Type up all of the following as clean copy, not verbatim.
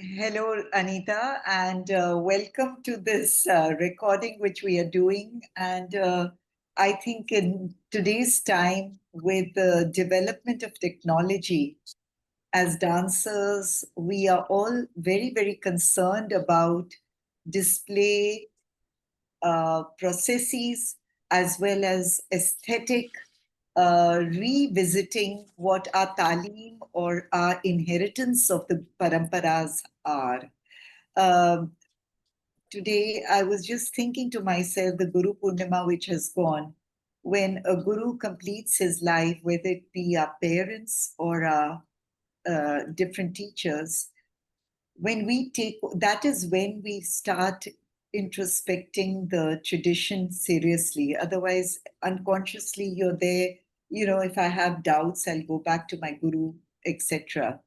Hello, Anita, and welcome to this recording which we are doing. And I think in today's time, with the development of technology, as dancers, we are all very, very concerned about display processes as well as aesthetic, revisiting what our talim or our inheritance of the paramparas are. Um, Today, I was just thinking to myself, the Guru Purnima which has gone, when a guru completes his life, whether it be our parents or our different teachers, when we take that is when we start introspecting the tradition seriously. Otherwise, unconsciously, you're there. If I have doubts, I'll go back to my guru, etc.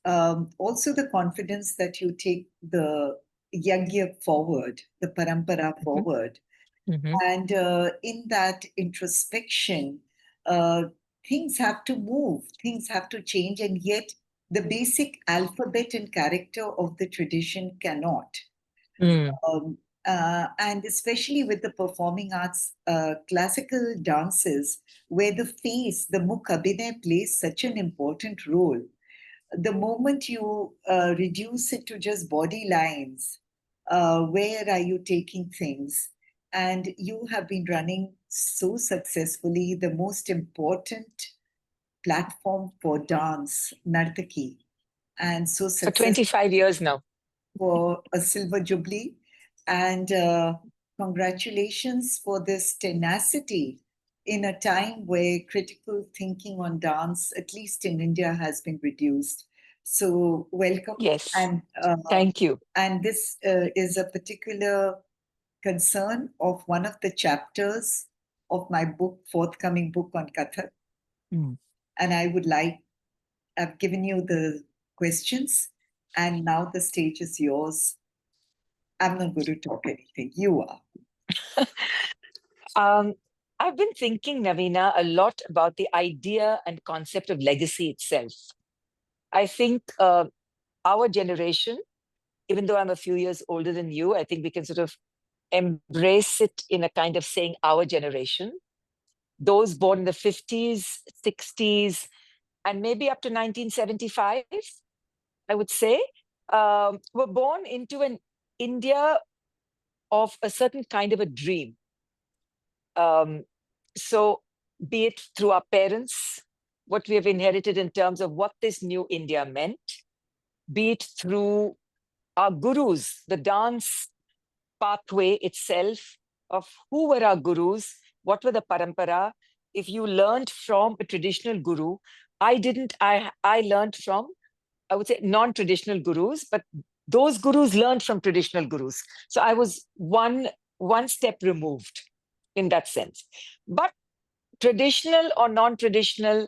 Also, the confidence that you take the yagya forward, the parampara Mhm. forward. Mhm. And in that introspection, things have to move, things have to change, and yet the basic alphabet and character of the tradition cannot. Mm. And especially with the performing arts, classical dances, where the face, the mukh abhinay plays such an important role. The moment you reduce it to just body lines, where are you taking things? And you have been running so successfully the most important platform for dance, Nartaki, and so For successful 25 years now. for a silver jubilee. And congratulations for this tenacity in a time where critical thinking on dance, at least in India, has been reduced. So, welcome. Yes. And Thank you. this is a particular concern of one of the chapters of my book, forthcoming book on Kathak. Mm. And I've given you the questions, and now the stage is yours. I'm not going to talk anything. You are. Um, I've been thinking, Navina, a lot about the idea and concept of legacy itself. I think our generation, even though I'm a few years older than you, I think we can sort of embrace it in a kind of saying our generation. Those born in the 50s, 60s, and maybe up to 1975, I would say, were born into an India of a certain kind of a dream. Um, so, be it through our parents, what we have inherited in terms of what this new India meant, be it through our gurus, the dance pathway itself of who were our gurus, what were the parampara. If you learned from a traditional guru, I didn't, I learned from, I would say, non-traditional gurus, but those gurus learned from traditional gurus. So I was one step removed in that sense. But traditional or non-traditional,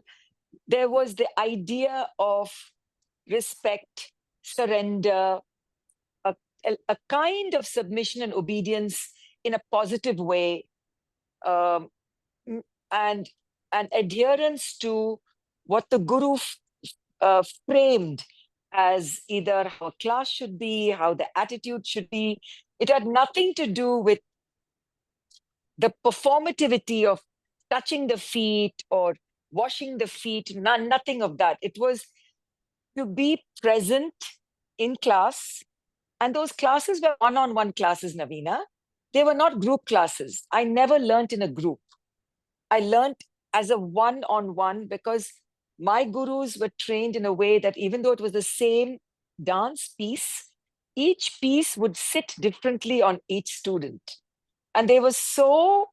there was the idea of respect, surrender, a, a kind of submission and obedience in a positive way, um, and an adherence to what the guru framed as either how a class should be, how the attitude should be. It had nothing to do with the performativity of touching the feet or washing the feet, nothing of that. It was to be present in class. And those classes were one on one classes, Navina. They were not group classes. I never learned in a group. I learned as a one on one because my gurus were trained in a way that even though it was the same dance piece, each piece would sit differently on each student. And they were so,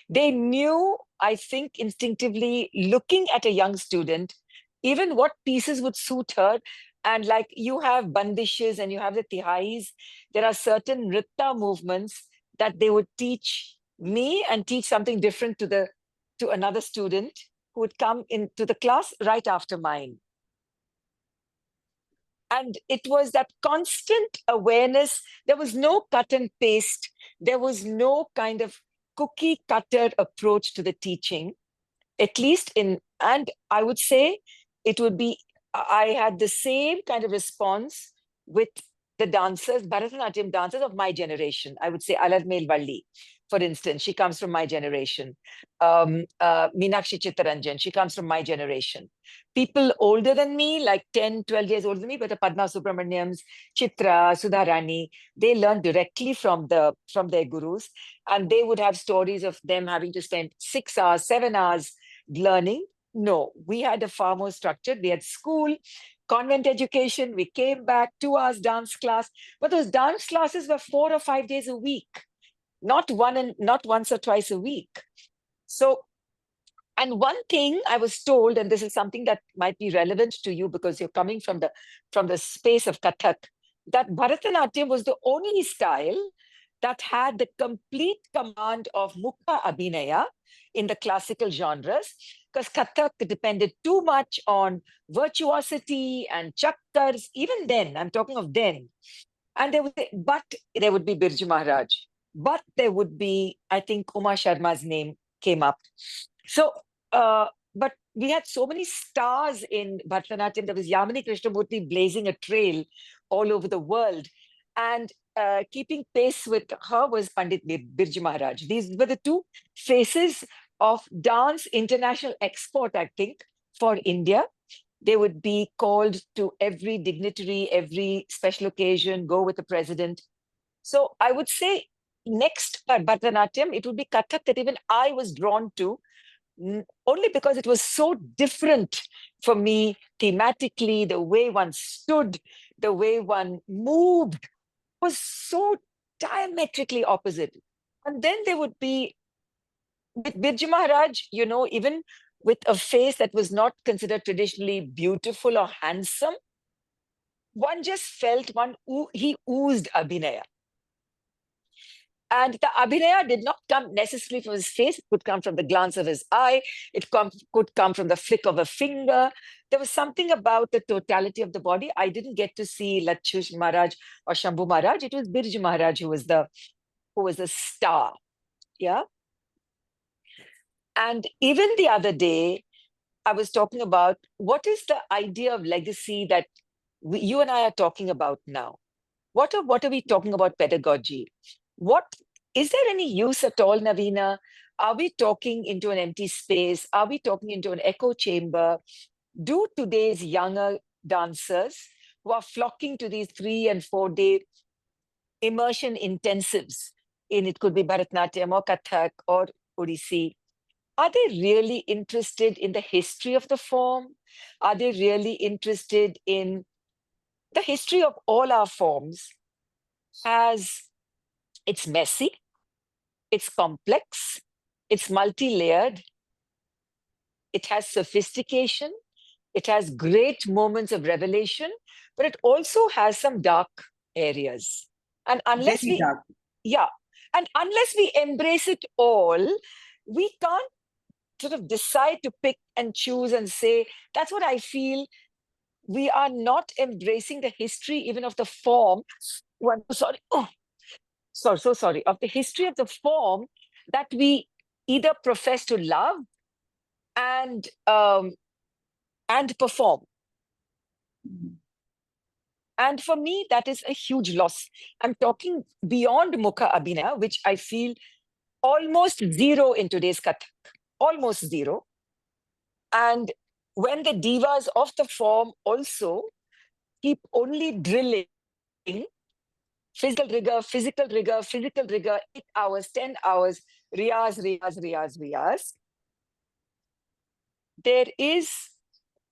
they knew, I think, instinctively, looking at a young student, even what pieces would suit her. And like you have bandishes and you have the tihais, there are certain ritta movements that they would teach me and teach something different to another student who would come into the class right after mine. And it was that constant awareness. There was no cut and paste. There was no kind of cookie cutter approach to the teaching, at least in, and I would say it would be I had the same kind of response with the dancers, Bharatanatyam dancers of my generation. I would say Alarmel Valli, for instance, she comes from my generation. Meenakshi Chittaranjan, she comes from my generation. People older than me, like 10, 12 years older than me, but the Padma Subramaniams, Chitra, Sudharani, they learned directly from their gurus. And they would have stories of them having to spend 6 hours, 7 hours learning. No, we had a far more structured. We had school, convent education. We came back, 2 hours dance class. But those dance classes were 4 or 5 days a week, not once or twice a week. So, and one thing I was told, and this is something that might be relevant to you because you're coming from the space of Kathak, that Bharatanatyam was the only style that had the complete command of Mukha Abhinaya in the classical genres, because Kathak depended too much on virtuosity and chakkars. Even then, I'm talking of then. And but there would be Birju Maharaj, but there would be, I think Uma Sharma's name came up. So, but we had so many stars in Bharatanatyam. There was Yamini Krishnamurti blazing a trail all over the world. And keeping pace with her was Pandit Birju Maharaj. These were the two faces of dance international export, I think, for India. They would be called to every dignitary, every special occasion, go with the president. So I would say next Bharatanatyam, it would be Kathak that even I was drawn to, only because it was so different for me thematically. The way one stood, the way one moved was so diametrically opposite. And then there would be with Birju Maharaj, even with a face that was not considered traditionally beautiful or handsome, one just felt he oozed Abhinaya. And the Abhinaya did not come necessarily from his face. It could come from the glance of his eye. Could come from the flick of a finger. There was something about the totality of the body. I didn't get to see Lachush Maharaj or Shambhu Maharaj. It was Birju Maharaj who was the star. Yeah. And even the other day, I was talking about what is the idea of legacy that you and I are talking about now. What are we talking about pedagogy? What is there any use at all, Navina? Are we talking into an empty space? Are we talking into an echo chamber? Do today's younger dancers who are flocking to these 3 and 4 day immersion intensives, it could be Bharatanatyam or Kathak or Odissi, are they really interested in the history of the form? Are they really interested in the history of all our forms? It's messy, it's complex, it's multi-layered, it has sophistication, it has great moments of revelation, but it also has some dark areas. And Very dark. unless we embrace it all, we can't sort of decide to pick and choose and say, that's what I feel. We are not embracing the history even of the form. So sorry, of the history of the form that we either profess to love and perform. Mhm. And for me, that is a huge loss. I'm talking beyond Mukha Abhinaya, which I feel almost zero in today's Kathak, almost zero. And when the divas of the form also keep only drilling physical rigor, 8 hours, 10 hours, riyaz, there is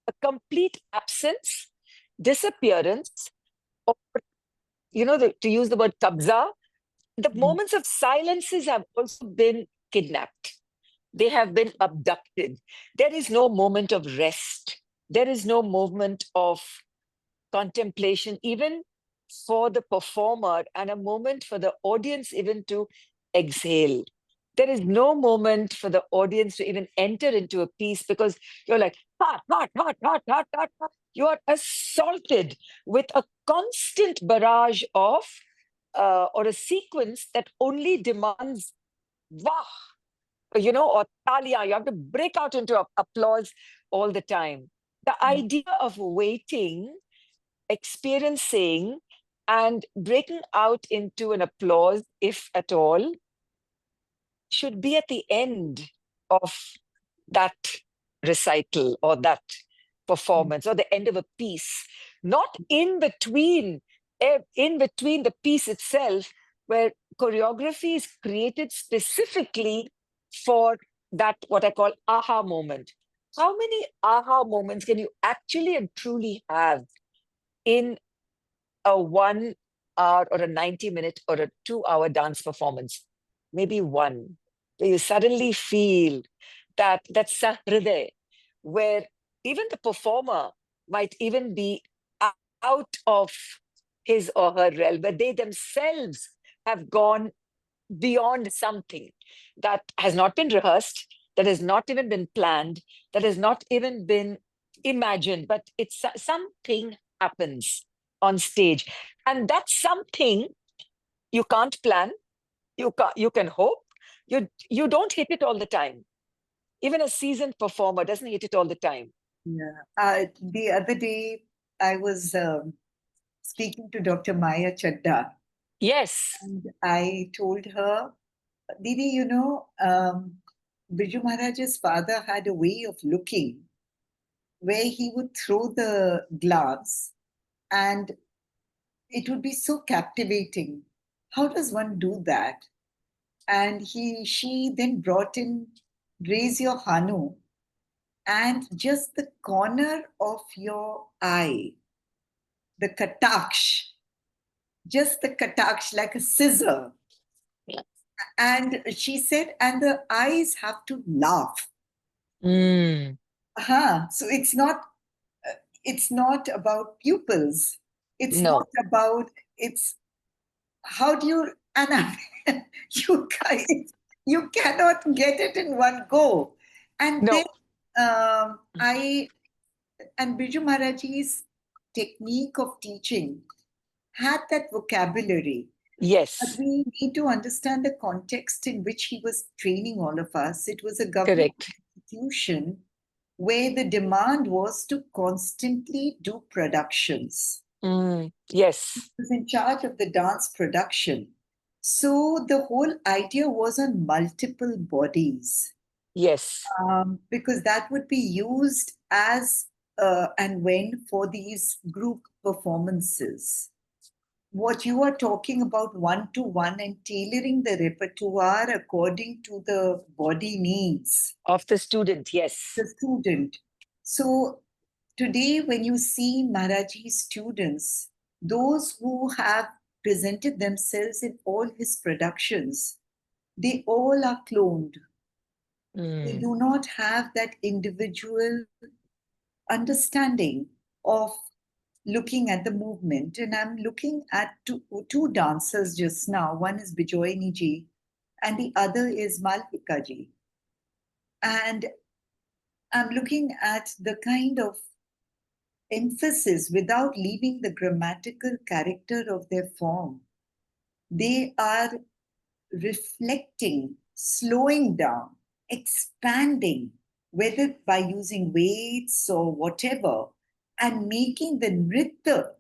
a complete absence, disappearance, or, to use the word kabza, the Mhm. moments of silences have also been kidnapped. They have been abducted. There is no moment of rest. There is no moment of contemplation, even for the performer, and a moment for the audience even to exhale. There is no moment for the audience to even enter into a piece because you're like, hot, hot, hot, hot, hot, hot, hot. You are assaulted with a constant barrage of, or a sequence that only demands, wah, or talia. You have to break out into applause all the time. The idea of waiting, experiencing, and breaking out into an applause, if at all, should be at the end of that recital or that performance or the end of a piece, not in between the piece itself, where choreography is created specifically for that, what I call aha moment. How many aha moments can you actually and truly have in a 1 hour or a 90-minute or a 2 hour dance performance? Maybe one, where you suddenly feel that sahriday, where even the performer might even be out of his or her realm, where they themselves have gone beyond something that has not been rehearsed, that has not even been planned, that has not even been imagined, but it's something happens on stage. And that's something you can't plan, you can hope, you don't hit it all the time. Even a seasoned performer doesn't hit it all the time. Yeah. The other day, I was speaking to Dr. Maya Chadda, Yes. and I told her, Didi, Biju Maharaj's father had a way of looking where he would throw the glance and it would be so captivating. How does one do that? And she then brought in Raise Your Hanu, and just the corner of your eye, the kataksh, just the kataksh like a scissor. Yeah. And she said, and the eyes have to laugh. Mm, So it's not about pupils. It's not no, about it's how do you and you guys you cannot get it in one go. And then no. I and Biju Maharaji's technique of teaching had that vocabulary. But Yes, we need to understand the context in which he was training all of us. It was a government correct. institution where the demand was to constantly do productions. He Yes, was in charge of the dance production. So the whole idea was on multiple bodies, yes, because that would be used as and when for these group performances. What you are talking about one to one and tailoring the repertoire according to the body needs, of the student, yes, the student. So today, when you see Maharaji students, those who have presented themselves in all his productions, they all are cloned. They mm, do not have that individual understanding of looking at the movement. And I'm looking at two dancers just now. One is Bijoyini ji, and the other is Malvika ji. And I'm looking at the kind of emphasis without leaving the grammatical character of their form. They are reflecting, slowing down, expanding, whether by using weights or whatever, and making the nritta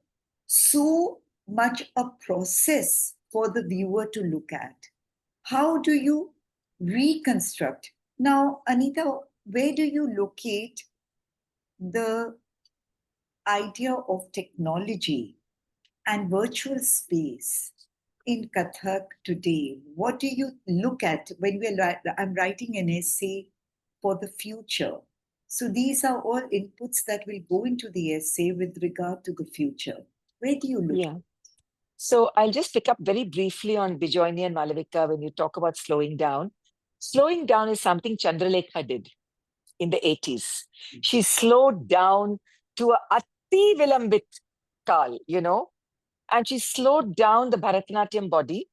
so much a process for the viewer to look at. How do you reconstruct? Now, Anita, where do you locate the idea of technology and virtual space in Kathak today? What do you look at when I'm writing an essay for the future? So these are all inputs that will go into the essay with regard to the future. Where do you look? yeah. So I'll just pick up very briefly on Bijoyni and Malavika when you talk about slowing down. Slowing down is something Chandralekha did in the 80s. She slowed down to a ati vilambit kal, and she slowed down the Bharatanatyam body,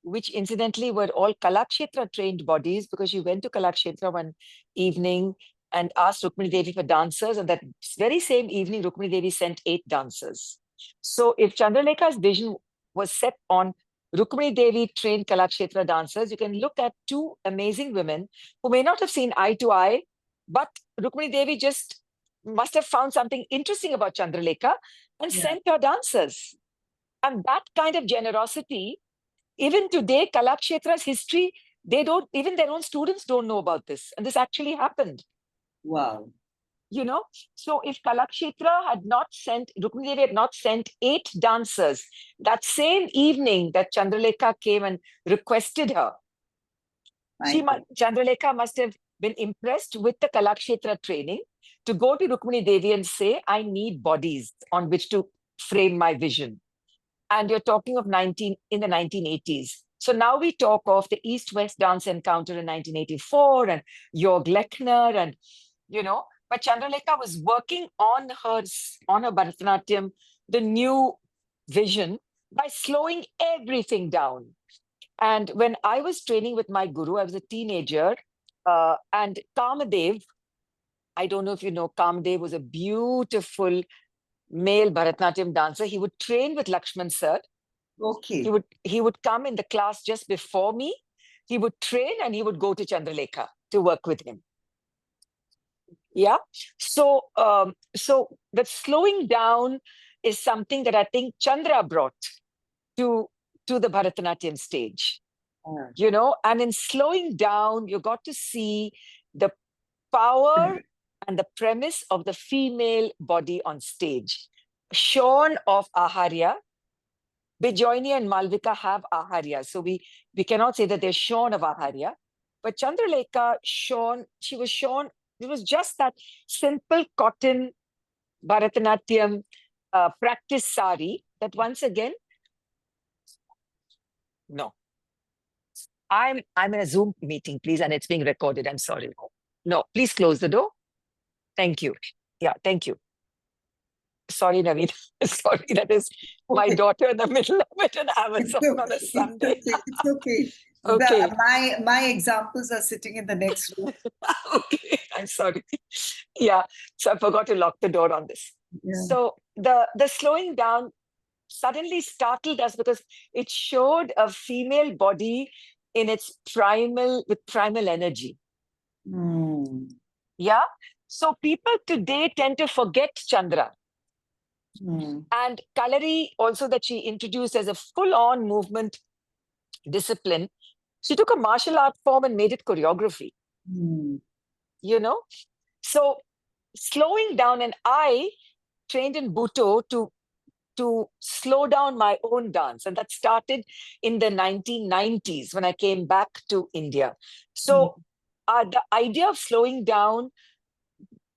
which incidentally were all Kalakshetra trained bodies, because she went to Kalakshetra one evening and asked Rukmini Devi for dancers. And that very same evening, Rukmini Devi sent 8 dancers. So if Chandralekha's vision was set on Rukmini Devi trained Kalakshetra dancers, you can look at two amazing women who may not have seen eye to eye, but Rukmini Devi just must have found something interesting about Chandralekha and Yeah. sent her dancers. And that kind of generosity, even today, Kalakshetra's history, they don't, even their own students don't know about this. And this actually happened. Wow. You know, so if Kalakshetra had not sent, Rukmini Devi had not sent 8 dancers that same evening that Chandralekha came and requested her, My God. Chandralekha must have been impressed with the Kalakshetra training to go to Rukmini Devi and say, I need bodies on which to frame my vision. And you're talking of in the 1980s. So now we talk of the East-West dance encounter in 1984 and Jorg Lechner and, but Chandralekha was working on her Bharatanatyam, the new vision, by slowing everything down. And when I was training with my guru, I was a teenager, and Kamadev, I don't know if you know, Kamadev was a beautiful male Bharatanatyam dancer. He would train with Lakshman sir. Okay. He would come in the class just before me. He would train and he would go to Chandralekha to work with him. Yeah. So the slowing down is something that I think Chandra brought to the Bharatanatyam stage. And in slowing down, you got to see the power and the premise of the female body on stage. Shorn of Aharya, Bijoyni and Malvika have Aharya. So we cannot say that they're shorn of Aharya. But Chandralekha, she was shorn, it was just that simple cotton Bharatanatyam practice sari that once again, no. I'm in a Zoom meeting, please, and it's being recorded. I'm sorry. No, please close the door. Thank you. Yeah, thank you. Sorry, Navina. Sorry, that is my daughter in the middle of it on Amazon on a Sunday. It's okay. Okay. My examples are sitting in the next room. Okay, I'm sorry. Yeah, so I forgot to lock the door on this. Yeah. So the slowing down suddenly startled us because it showed a female body in its primal energy. Yeah. So people today tend to forget Chandra. And Kalari also that she introduced as a full-on movement discipline. She took a martial art form and made it choreography. So slowing down, and I trained in Bhutto to slow down my own dance. And that started in the 1990s when I came back to India. So the idea of slowing down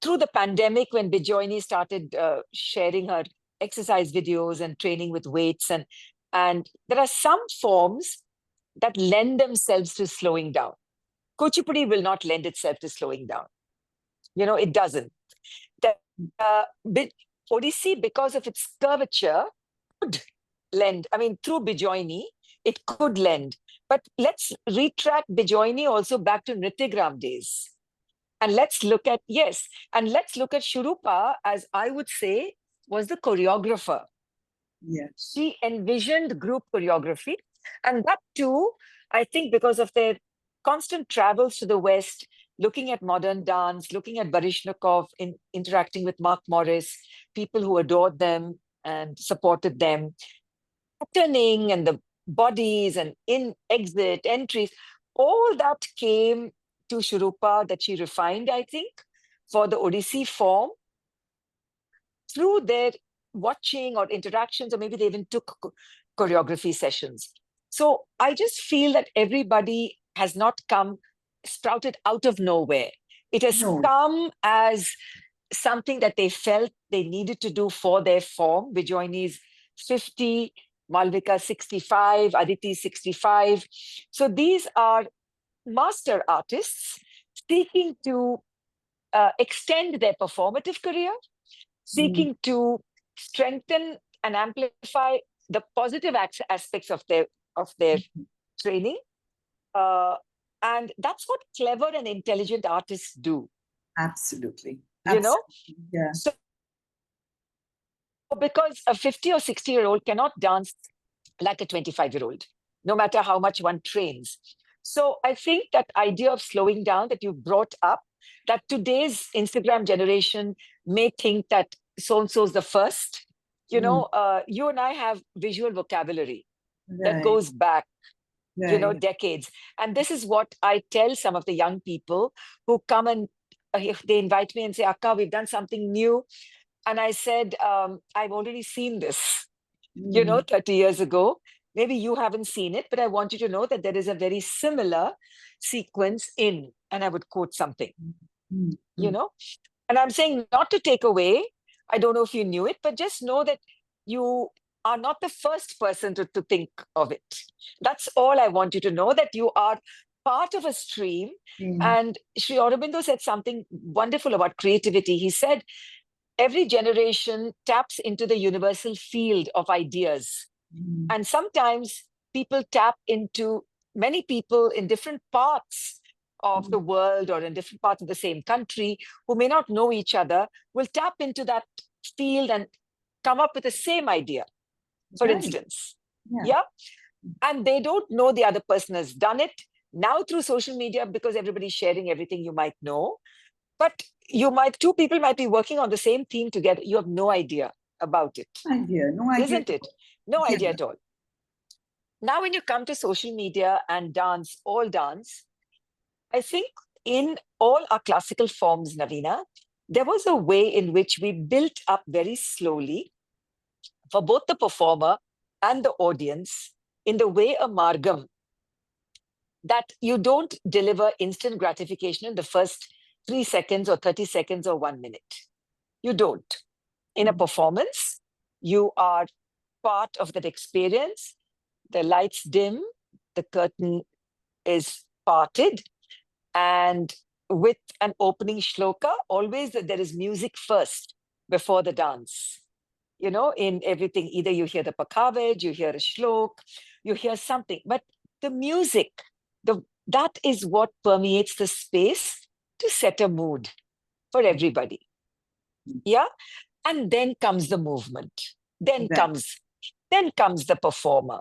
through the pandemic, when Bijoyni started sharing her exercise videos and training with weights, and there are some forms that lend themselves to slowing down. Kuchipudi will not lend itself to slowing down. It doesn't. Odissi, because of its curvature, could lend. I mean, through Bijoyni, it could lend. But let's retract Bijoyni also back to Nrityagram days. And let's look at Shurupa, as I would say, was the choreographer. Yes. She envisioned group choreography. And that too, I think because of their constant travels to the West, looking at modern dance, looking at Baryshnikov, interacting with Mark Morris, people who adored them and supported them, patterning and the bodies and exit, entries, all that came to Shurupa that she refined, I think, for the Odissi form through their watching or interactions, or maybe they even took choreography sessions. So I just feel that everybody has not sprouted out of nowhere. It has come as something that they felt they needed to do for their form. Bijoyni's 50, Malvika 65, Aditi 65. So these are master artists seeking to extend their performative career, seeking to strengthen and amplify the positive aspects of their training. And that's what clever and intelligent artists do. Absolutely. Yeah. So because a 50 or 60-year-old cannot dance like a 25-year-old, no matter how much one trains. So I think that idea of slowing down that you brought up, that today's Instagram generation may think that so and so is the first. Mm. You and I have visual vocabulary that Right. goes back, Right. decades. And this is what I tell some of the young people who come and if they invite me and say, Akka, we've done something new. And I said, I've already seen this, Mm. 30 years ago. Maybe you haven't seen it, but I want you to know that there is a very similar sequence in, and I would quote something, Mm. you Mm. know. And I'm saying not to take away, I don't know if you knew it, but just know that you are not the first person to think of it. That's all I want you to know, that you are part of a stream. Mm. And Sri Aurobindo said something wonderful about creativity. He said, every generation taps into the universal field of ideas. Mm. And sometimes people tap into many people in different parts of the Mm. world or in different parts of the same country who may not know each other will tap into that field and come up with the same idea, for Right. instance. Yeah. Yeah. And they don't know the other person has done it. Now through social media, because everybody's sharing everything, you might know. But two people might be working on the same theme together. You have no idea about it, Idea. No idea isn't at it? all. No Yeah. idea at all. Now, when you come to social media and dance, all dance, I think in all our classical forms, Navina, there was a way in which we built up very slowly for both the performer and the audience in the way a margam, that you don't deliver instant gratification in the first 3 seconds or 30 seconds or 1 minute. You don't. In a Mm. performance, you are part of that experience. The lights dim, the curtain is parted, and with an opening shloka, always there is music first before the dance. In everything, either you hear the pakavage, you hear a shlok, you hear something, but the music, that is what permeates the space to set a mood for everybody. Yeah. And then comes the movement. Then Right. comes then comes the performer.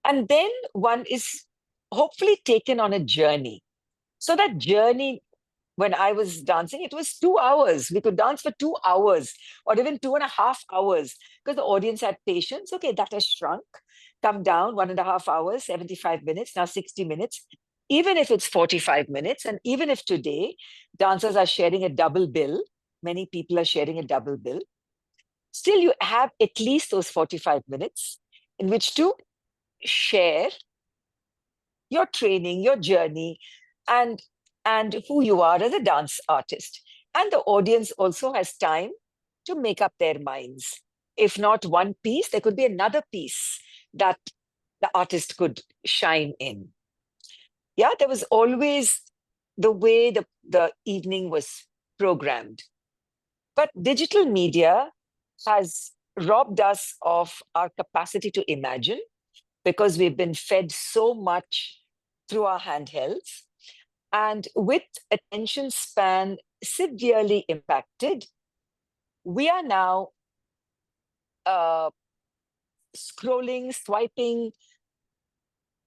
And then one is hopefully taken on a journey. So that journey, when I was dancing, it was 2 hours. We could dance for 2 hours or even 2.5 hours because the audience had patience. Okay, that has shrunk, come down 1.5 hours, 75 minutes, now 60 minutes. Even if it's 45 minutes, and even if today dancers are sharing a double bill, many people are sharing a double bill, still you have at least those 45 minutes in which to share your training, your journey, and who you are as a dance artist. And the audience also has time to make up their minds. If not one piece, there could be another piece that the artist could shine in. Yeah, there was always the way the evening was programmed. But digital media has robbed us of our capacity to imagine because we've been fed so much through our handhelds. And with attention span severely impacted, we are now uh, scrolling, swiping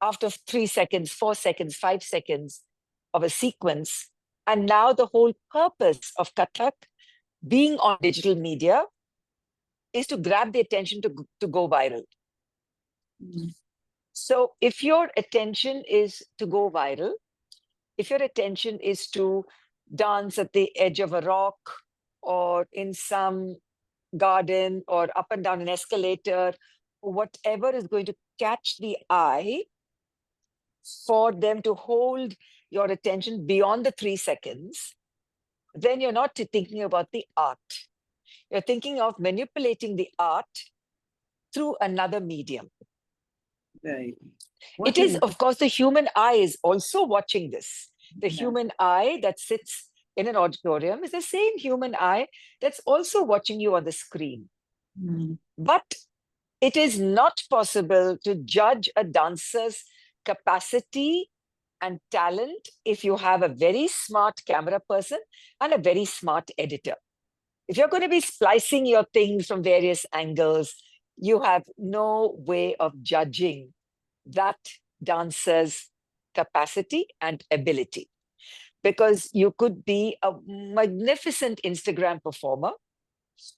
after 3 seconds, 4 seconds, 5 seconds of a sequence. And now the whole purpose of Kathak being on digital media is to grab the attention to go viral. Mm. So if your attention is to go viral, if your attention is to dance at the edge of a rock or in some garden or up and down an escalator, whatever is going to catch the eye for them to hold your attention beyond the 3 seconds, then you're not thinking about the art. You're thinking of manipulating the art through another medium. Right. It What is, is of course, the human eye is also watching this. The yeah. human eye that sits in an auditorium is the same human eye that's also watching you on the screen. Mm. But it is not possible to judge a dancer's capacity and talent if you have a very smart camera person and a very smart editor. If you're going to be splicing your things from various angles, you have no way of judging that dancer's capacity and ability. because you could be a magnificent Instagram performer.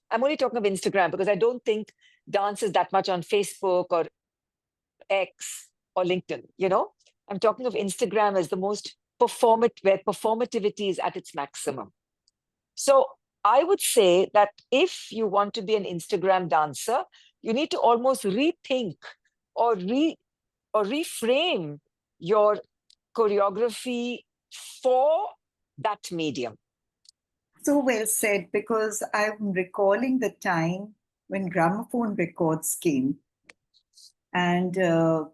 I'm only talking of Instagram because I don't think dance is that much on Facebook or X or LinkedIn, I'm talking of Instagram as the most where performativity is at its maximum. So I would say that if you want to be an Instagram dancer, you need to almost rethink or reframe your choreography for that medium. So well said, because I'm recalling the time when gramophone records came. And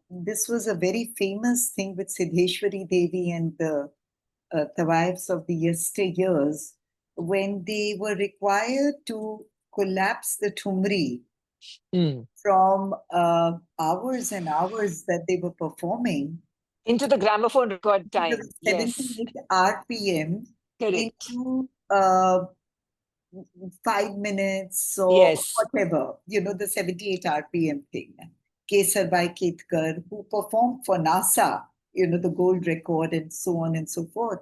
this was a very famous thing with Siddheshwari Devi and the wives of the yesteryears, when they were required to collapse the thumri Mm. from hours and hours that they were performing Into the gramophone record into time. the Yes. 78 RPM Correct. into 5 minutes or Yes. whatever, the 78 RPM thing. Kesar Bai Ketkar, who performed for NASA, the gold record and so on and so forth.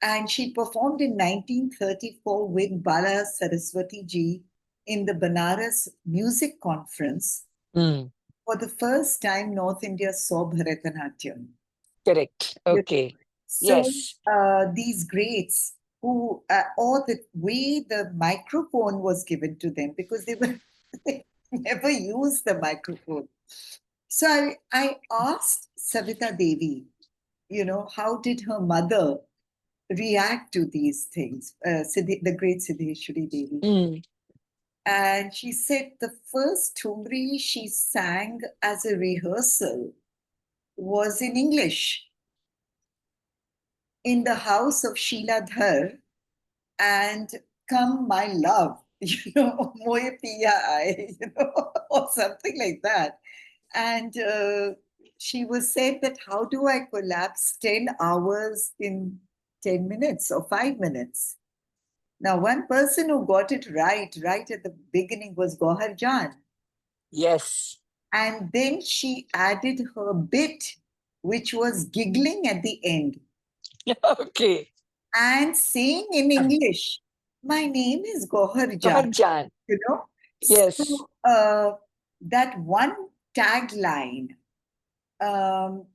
And she performed in 1934 with Bala Saraswati ji in the Banaras Music Conference. Mm. For the first time, North India saw Bharatanatyam. Correct. Okay. So Yes. these greats who, or the way the microphone was given to them, because they never used the microphone. So I asked Savita Devi, how did her mother react to these things, the great Siddheshwari Devi? Mm. And she said the first Thumri she sang as a rehearsal was in English in the house of Sheila Dhar, and Come My Love, Moye Piya Aaye, or something like that. And she was said that how do I collapse 10 hours in 10 minutes or 5 minutes? Now, one person who got it right at the beginning was Gohar Jan. Yes. And then she added her bit, which was giggling at the end Okay. and saying in English, my name is Gohar Jan, Jan. you know. Yes. So that one tagline, um,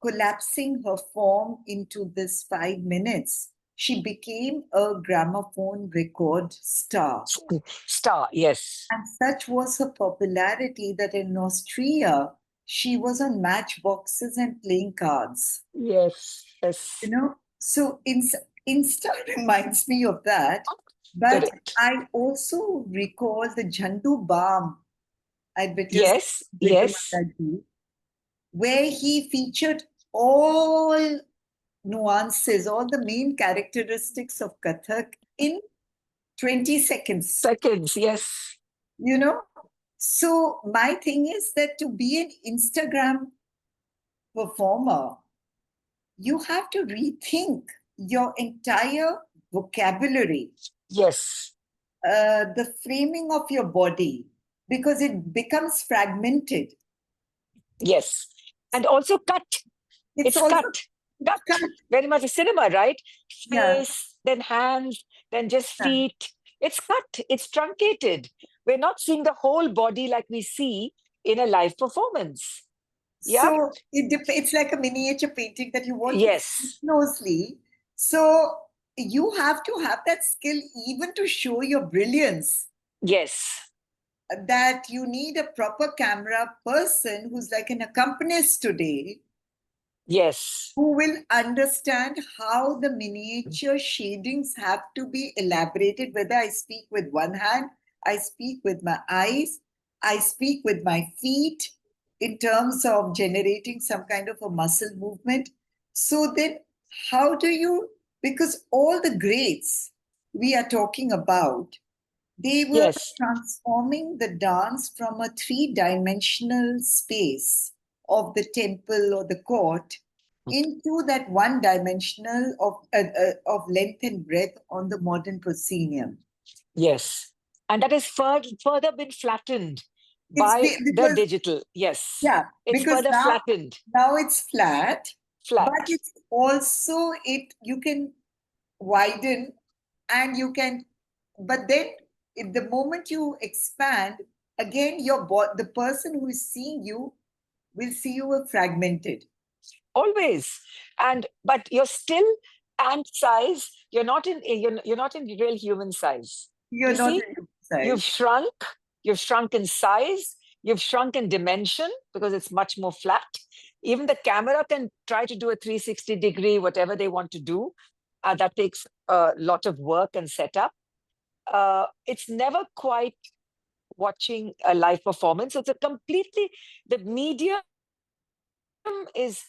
collapsing her form into this 5 minutes, she became a gramophone record star. Star. Yes. And such was her popularity that in Austria, she was on matchboxes and playing cards. Yes. Yes. So Insta reminds me of that. But Correct. I also recall the Jhandu Balm advertisement Yes. with the Yes. Mataji, where he featured all nuances, all the main characteristics of Kathak in 20 seconds. Seconds. Yes. You know? So my thing is that to be an Instagram performer, you have to rethink your entire vocabulary, Yes. the framing of your body, because it becomes fragmented. Yes. And also cut. It's It's also cut. Cut. cut. Very much a cinema, right? Yeah. Face, then hands, then just Yeah. feet. It's cut. It's truncated. We're not seeing the whole body like we see in a live performance. Yeah. So it's like a miniature painting that you want to see Yes. closely. So you have to have that skill even to show your brilliance, Yes. that you need a proper camera person who's like an accompanist today, Yes. who will understand how the miniature shadings have to be elaborated, whether I speak with one hand, I speak with my eyes, I speak with my feet in terms of generating some kind of a muscle movement. So then, how do you, because all the greats we are talking about, they were Yes. transforming the dance from a three-dimensional space of the temple or the court into that one dimensional of length and breadth on the modern proscenium. Yes. And that is further been flattened It's by the because, digital. Yes. yeah, It's because further now flattened. now it's flat. Flat. but it's also you can widen and you can, but then the moment you expand, again the person who is seeing you will see you fragmented. Always. And but you're still ant size. You're not in real human size. You're You not see, a human you've size. shrunk, you've shrunk in size, you've shrunk in dimension because it's much more flat. Even the camera can try to do a 360-degree, whatever they want to do. That takes a lot of work and setup. It's never quite watching a live performance. It's a completely, the medium is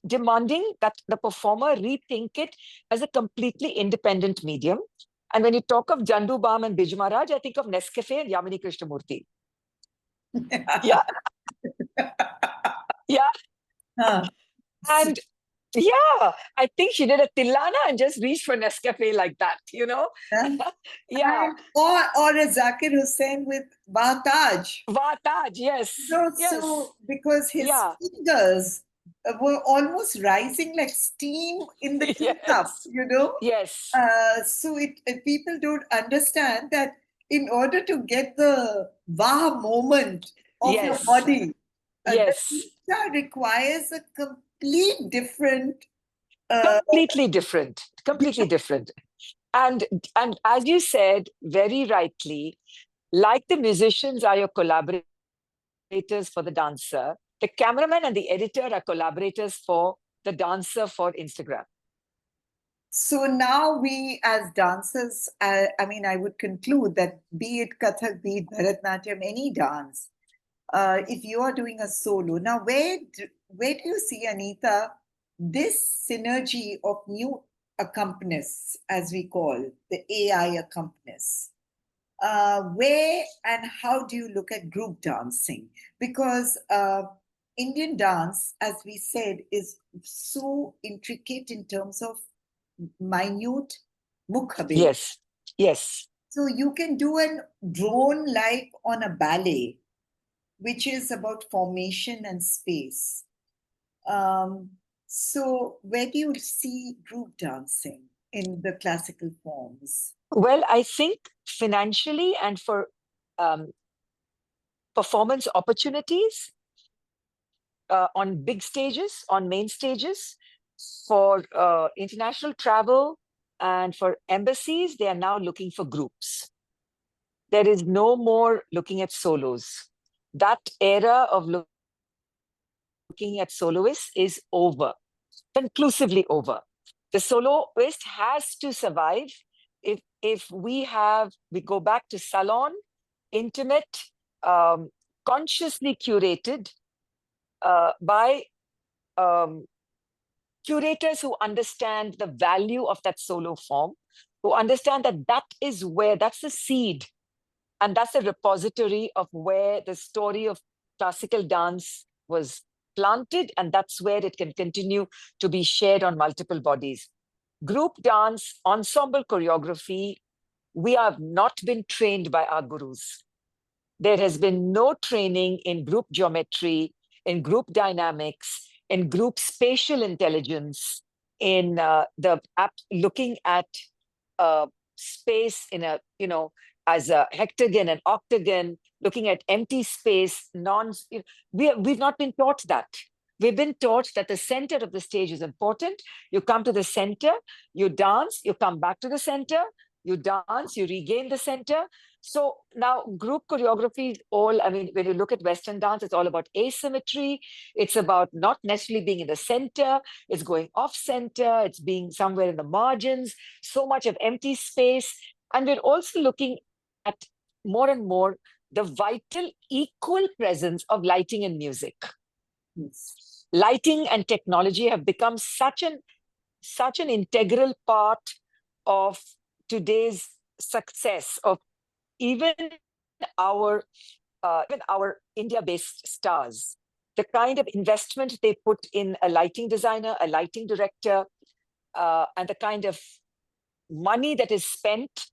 demanding that the performer rethink it as a completely independent medium. And when you talk of Jandu Bam and Biju Maharaj, I think of Nescafe and Yamini Krishnamurti. Yeah, yeah. Huh. So, And yeah, I think she did a Tilana and just reached for Nescafe like that, yeah. Yeah. And or a Zakir Hussain with Bahtaj. Vataj, yes, yes. So because his Yeah, fingers were almost rising like steam in the teacup, yes, you know. yes, So people don't understand that in order to get the Vah moment of your yes, body, the yes. Deeksha requires a complete different. Uh, Completely different, completely different. And and as you said very rightly, like the musicians are your collaborators for the dancer, the cameraman and the editor are collaborators for the dancer for Instagram. So now we, as dancers, I mean, I would conclude that be it Kathak, be it Bharatnatyam, any dance, if you are doing a solo, now where do you see, Anita, this synergy of new accompanists, as we call the AI accompanists? Where and how do you look at group dancing? Because Indian dance, as we said, is so intricate in terms of minute mukhabe. Yes, yes. So you can do an drone like on a ballet, which is about formation and space. Um, so where do you see group dancing in the classical forms? Well, I think financially and for um, performance opportunities on big stages, on main stages, for international travel and for embassies, they are now looking for groups. There is no more looking at solos. That era of looking at soloists is over, conclusively over. The soloist has to survive if we go back to salon, intimate, um, consciously curated by um, curators who understand the value of that solo form, who understand that that's the seed and that's the repository of where the story of classical dance was planted, and that's where it can continue to be shared on multiple bodies. Group dance, ensemble choreography, we have not been trained by our gurus. There has been no training in group geometry, in group dynamics, in group spatial intelligence, in looking at space in as a hectagon and octagon, looking at empty space, we've not been taught that. We've been taught that the center of the stage is important. You come to the center, you dance, you come back to the center, you dance, you regain the center. So now group choreography is all, I mean, when you look at Western dance, it's all about asymmetry. It's about not necessarily being in the center. It's going off center. It's being somewhere in the margins, so much of empty space. And we're also looking at more and more the vital equal presence of lighting and music. Yes. Lighting and technology have become such an integral part of today's success of even our India-based stars. The kind of investment they put in a lighting designer, a lighting director, and the kind of money that is spent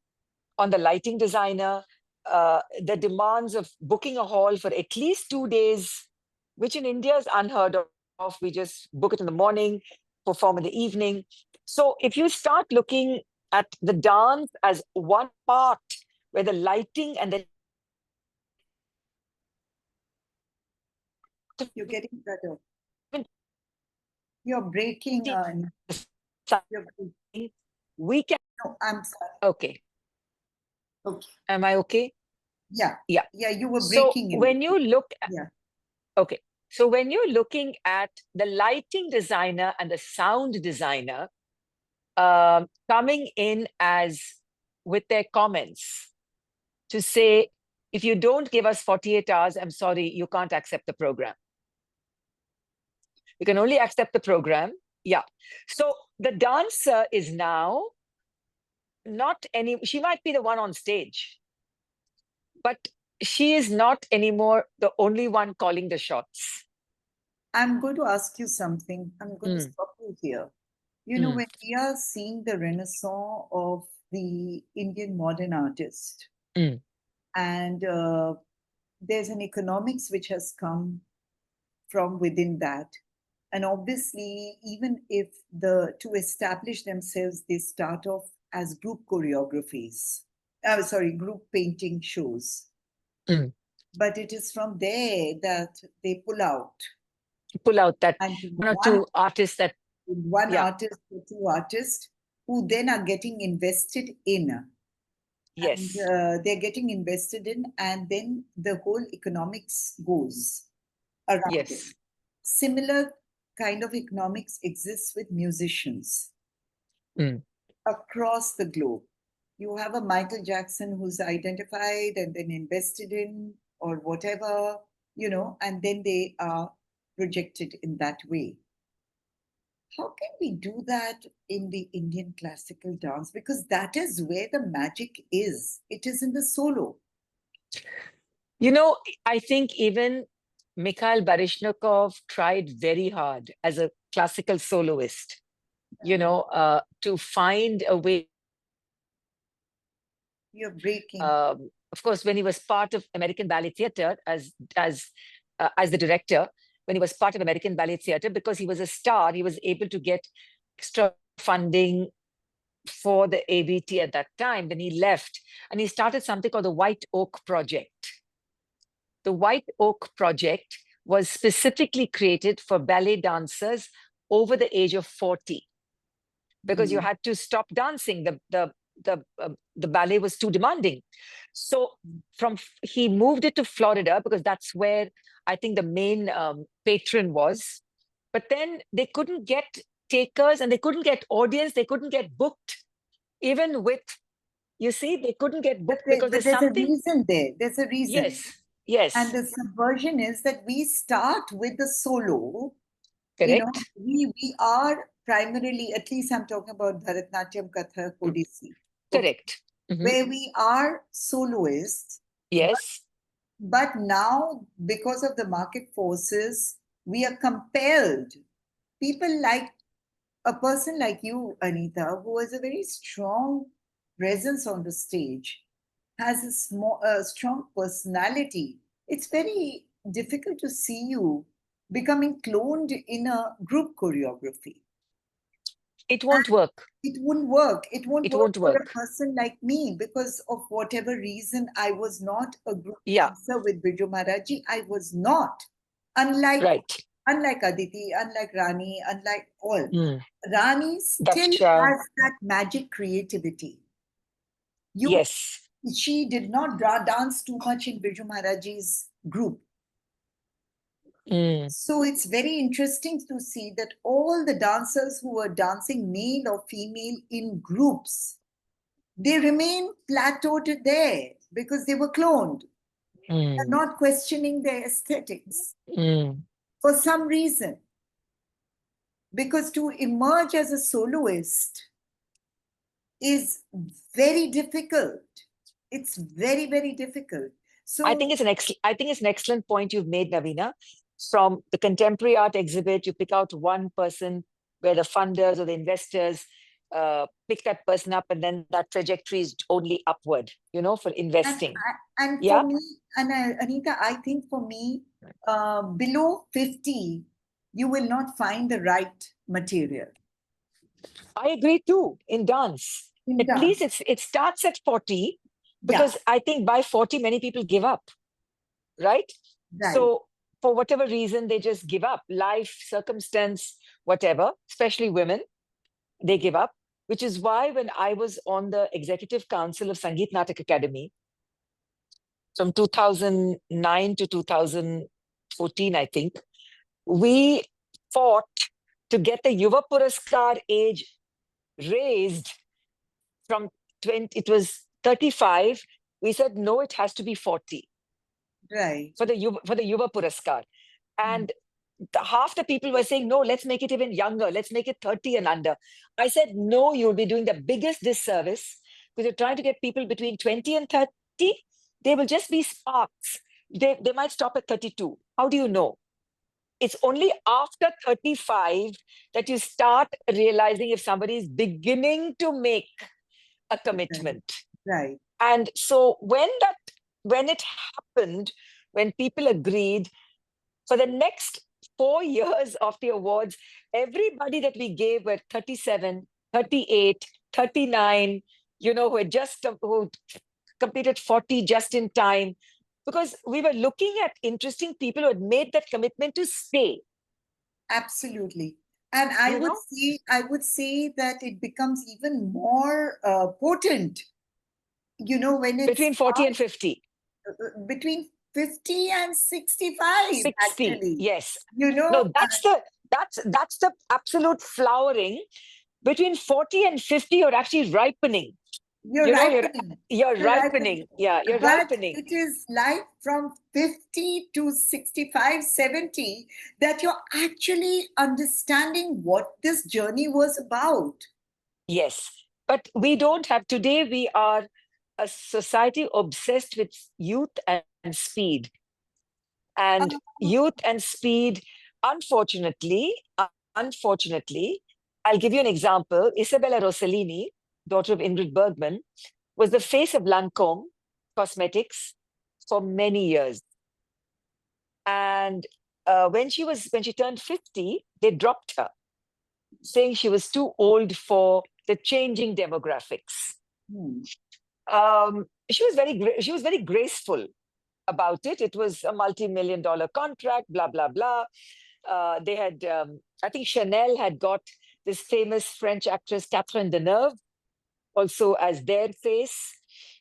on the lighting designer, the demands of booking a hall for at least 2 days, which in India is unheard of. We just book it in the morning. perform in the evening. So if you start looking at the dance as one part where the lighting and the You're getting better. creativity, You're breaking. You're, we can. no, I'm sorry. Okay. Okay. Am I okay? Yeah. Yeah. Yeah, you were So breaking in when you between. look at, Yeah. okay. So when you're looking at the lighting designer and the sound designer coming in as with their comments to say, if you don't give us 48 hours, I'm sorry, you can't accept the program. You can only accept the program. Yeah. So the dancer is now not any, she might be the one on stage, but she is not anymore the only one calling the shots. I'm going to ask you something. I'm going to Mm, stop you here. mm, When we are seeing the renaissance of the Indian modern artist, mm, and there's an economics which has come from within that. And obviously, even if to establish themselves, they start off as group choreographies, group painting shows. mm. But it is from there that they pull out. Pull out that And one or two artists that, one yeah, artist or two artists who then are getting invested in. And yes, they're getting invested in, and then the whole economics goes around it. yes, Similar kind of economics exists with musicians mm, across the globe. You have a Michael Jackson who's identified and then invested in, or whatever, and then they are projected in that way. How can we do that in the Indian classical dance? Because that is where the magic is. It is in the solo. You know, I think even Mikhail Baryshnikov tried very hard as a classical soloist, to find a way. You're breaking. Of course, when he was part of American Ballet Theatre as the director, when he was part of American Ballet Theatre, because he was a star, he was able to get extra funding for the ABT at that time. Then he left and he started something called the White Oak Project. The White Oak Project was specifically created for ballet dancers over the age of 40 because you had to stop dancing. The ballet was too demanding. So he moved it to Florida because that's where I think the main patron was. But then they couldn't get takers and they couldn't get audience. They couldn't get booked. Even with, you see, they couldn't get booked because But there's there's a something. reason there. There's a reason. Yes, And yes, the subversion is that we start with the solo. correct, We are primarily, at least I'm talking about Bharatnatyam, Kathak, Odissi, okay, correct. Mhm. where we are soloists. Yes, But now, because of the market forces, we are compelled. People like a person like you, Anita, who has a very strong presence on the stage, has a strong personality. It's very difficult to see you becoming cloned in a group choreography. it won't work. It wouldn't work. It won't It work won't for a work. person like me because of whatever reason I was not a group Yeah, dancer with Biju Maharaji. I was not. Unlike right. unlike Aditi, unlike Rani, unlike all. Mm. Rani still Daksha, has that magic creativity. You yes. She did not dance too much in Biju Maharaji's group. Mm, So it's very interesting to see that all the dancers who were dancing, male or female, in groups, they remain plateaued there because they were cloned. They're mm, not questioning their aesthetics mm. for some reason. Because to emerge as a soloist is very difficult. It's very, very difficult. I So, think it's an excellent point you've made, Navina. From the contemporary art exhibit, you pick out one person where the funders or the investors pick that person up, and then that trajectory is only upward, for and investing. and Yeah. for me, and Anita, I think for me, below 50, you will not find the right material I agree too in dance. in At least dance. it starts at 40, Yeah, because I think by 40, many people give up, right? right. So for whatever reason, they just give up. Life, circumstance, whatever, especially women, they give up. Which is why when I was on the executive council of Sangeet Natak Academy from 2009 to 2014, I think, we fought to get the Yuva Puraskar age raised from 20, it was 35. We said, no, it has to be 40 Right. for the Yuva Puraskar. Mm. And half the people were saying, no, let's make it even younger. Let's make it 30 and under. I said, no, you'll be doing the biggest disservice, because you're trying to get people between 20 and 30. They will just be sparks. They might stop at 32. How do you know? It's only after 35 that you start realizing if somebody is beginning to make a Right. commitment. Right. And so when it happened, when people agreed, for the next 4 years of the awards, everybody that we gave were 37, 38, 39, who had who completed 40 just in time, because we were looking at interesting people who had made that commitment to stay, Absolutely. And you know, I would say that it becomes even more potent, when it's between 40 and 50. between 50 and 65, 60, actually. yes. You know, No, that's the absolute flowering. Between 40 and 50, you're actually ripening. you're You know, you're ripening. you're You're ripening. ripening. Yeah, you're But ripening. it is like from 50 to 65, 70 that you're actually understanding what this journey was about. Yes. But we don't have today, we are a society obsessed with youth and speed. And Uh, youth and speed, unfortunately, I'll give you an example. Isabella Rossellini, daughter of Ingrid Bergman, was the face of Lancome Cosmetics for many years. And when she turned 50, they dropped her, saying she was too old for the changing demographics. hmm, She was very graceful about it. It was a multi-million dollar contract, blah blah blah. They had, I think, Chanel had got this famous French actress Catherine Deneuve also as their face,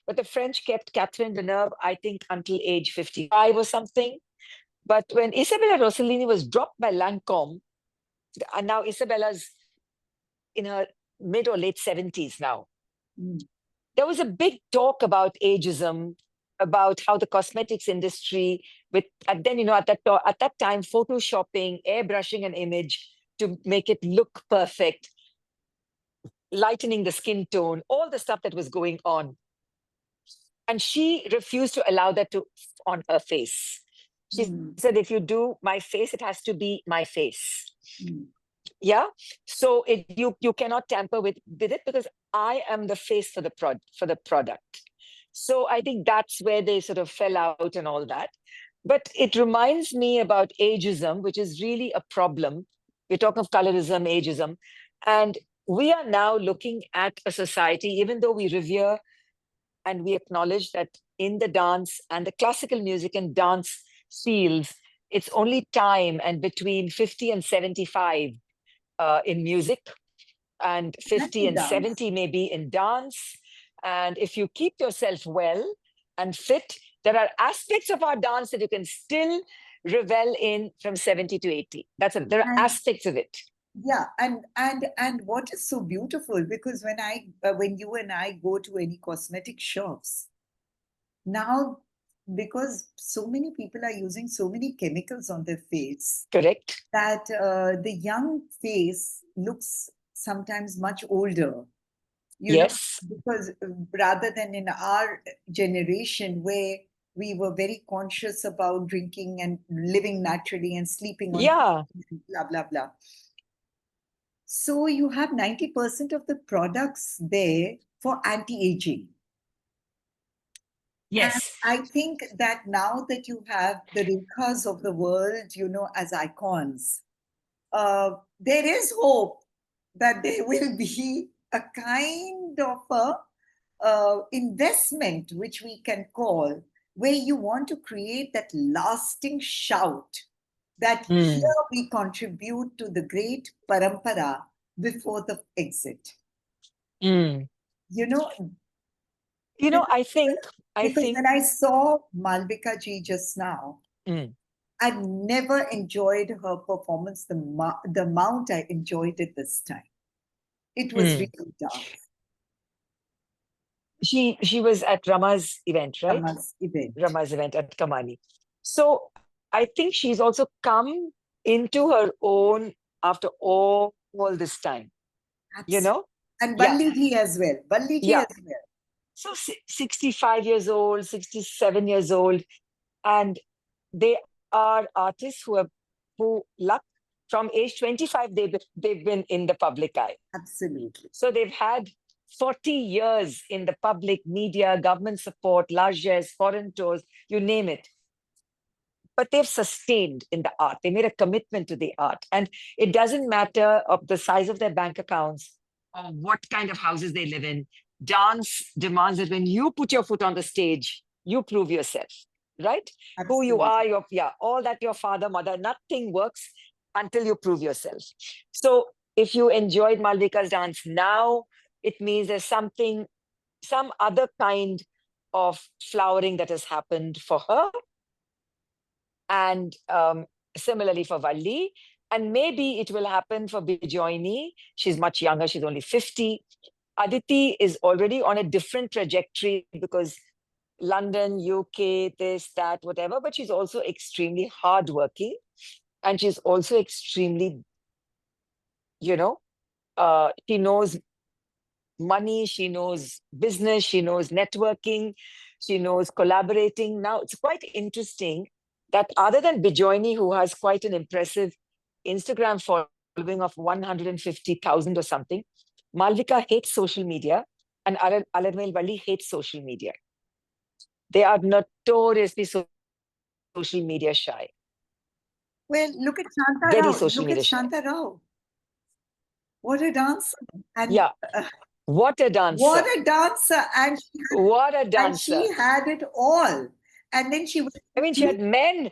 but the French kept Catherine Deneuve, I think, until age 55 or something. But when Isabella Rossellini was dropped by Lancome, and now Isabella's in her mid or late 70s now, hmm. there was a big talk about ageism, about how the cosmetics industry, with and then at that time, photoshopping, airbrushing an image to make it look perfect, lightening the skin tone, all the stuff that was going on. And she refused to allow that to on her face. She Mm, said, if you do my face, it has to be my face. mm, Yeah. So you cannot tamper with it, because I am the face for the product. So I think that's where they sort of fell out and all that. But it reminds me about ageism, which is really a problem. We're talking of colorism, ageism, and we are now looking at a society, even though we revere and we acknowledge that in the dance and the classical music and dance fields, it's only time, and between 50 and 75 in music, and and 50 in and dance. 70 maybe in dance. And if you keep yourself well and fit, there are aspects of our dance that you can still revel in from 70 to 80. There are And aspects of it. yeah, and what is so beautiful, because when you and I go to any cosmetic shops now, because so many people are using so many chemicals on their face, Correct? that the young face looks sometimes much older, you know, Yes. because rather than in our generation where we were very conscious about drinking and living naturally and sleeping on Yeah. blah blah blah. So you have 90% of the products there for anti-aging. And Yes. I think that now that you have the Rekhas of the world, as icons, uh, there is hope that there will be a kind of a investment, which we can call, where you want to create that lasting shout that Hmm. here we contribute to the great parampara before the exit. Hmm. You know, You know, I because think, when I saw Malvika ji just now, mm, I've never enjoyed her performance the amount I enjoyed it this time. It was mm. really dark, She was at Rama's event, right? Rama's event. Rama's event at Kamani. So I think she's also come into her own after all this time, you Absolutely. know? And Yeah, Valli ji as well. Valli ji yeah. as well. So 65 years old, 67 years old, and they are artists who luck from age 25 they've been in the public eye. Absolutely. So they've had 40 years in the public media, government support, largesse, foreign tours, you name it. But they've sustained in the art. They made a commitment to the art. And it doesn't matter of the size of their bank accounts or what kind of houses they live in. Dance demands that when you put your foot on the stage, you prove yourself, right? Who you Absolutely. are, yeah, all that your father, mother, nothing works until you prove yourself. So if you enjoyed Malvika's dance now, it means there's something, some other kind of flowering that has happened for her and similarly for Valli. And maybe it will happen for Bijoyni. She's much younger, she's only 50. Aditi is already on a different trajectory because London, UK, this, that, whatever, but she's also extremely hardworking and she's also extremely, you know, she knows money, she knows business, she knows networking, she knows collaborating. Now, it's quite interesting that other than Bijoyni, who has quite an impressive Instagram following of 150,000 or something, Malvika hates social media and Alanmail Valli hates social media. They are notoriously social media shy, Well, look at very Shanta social Rao. media Look shy. at Shanta Rao. What a dancer. Yeah, And what a what dancer. a dancer. What a And dancer. she had it all. And then she went I mean, she had men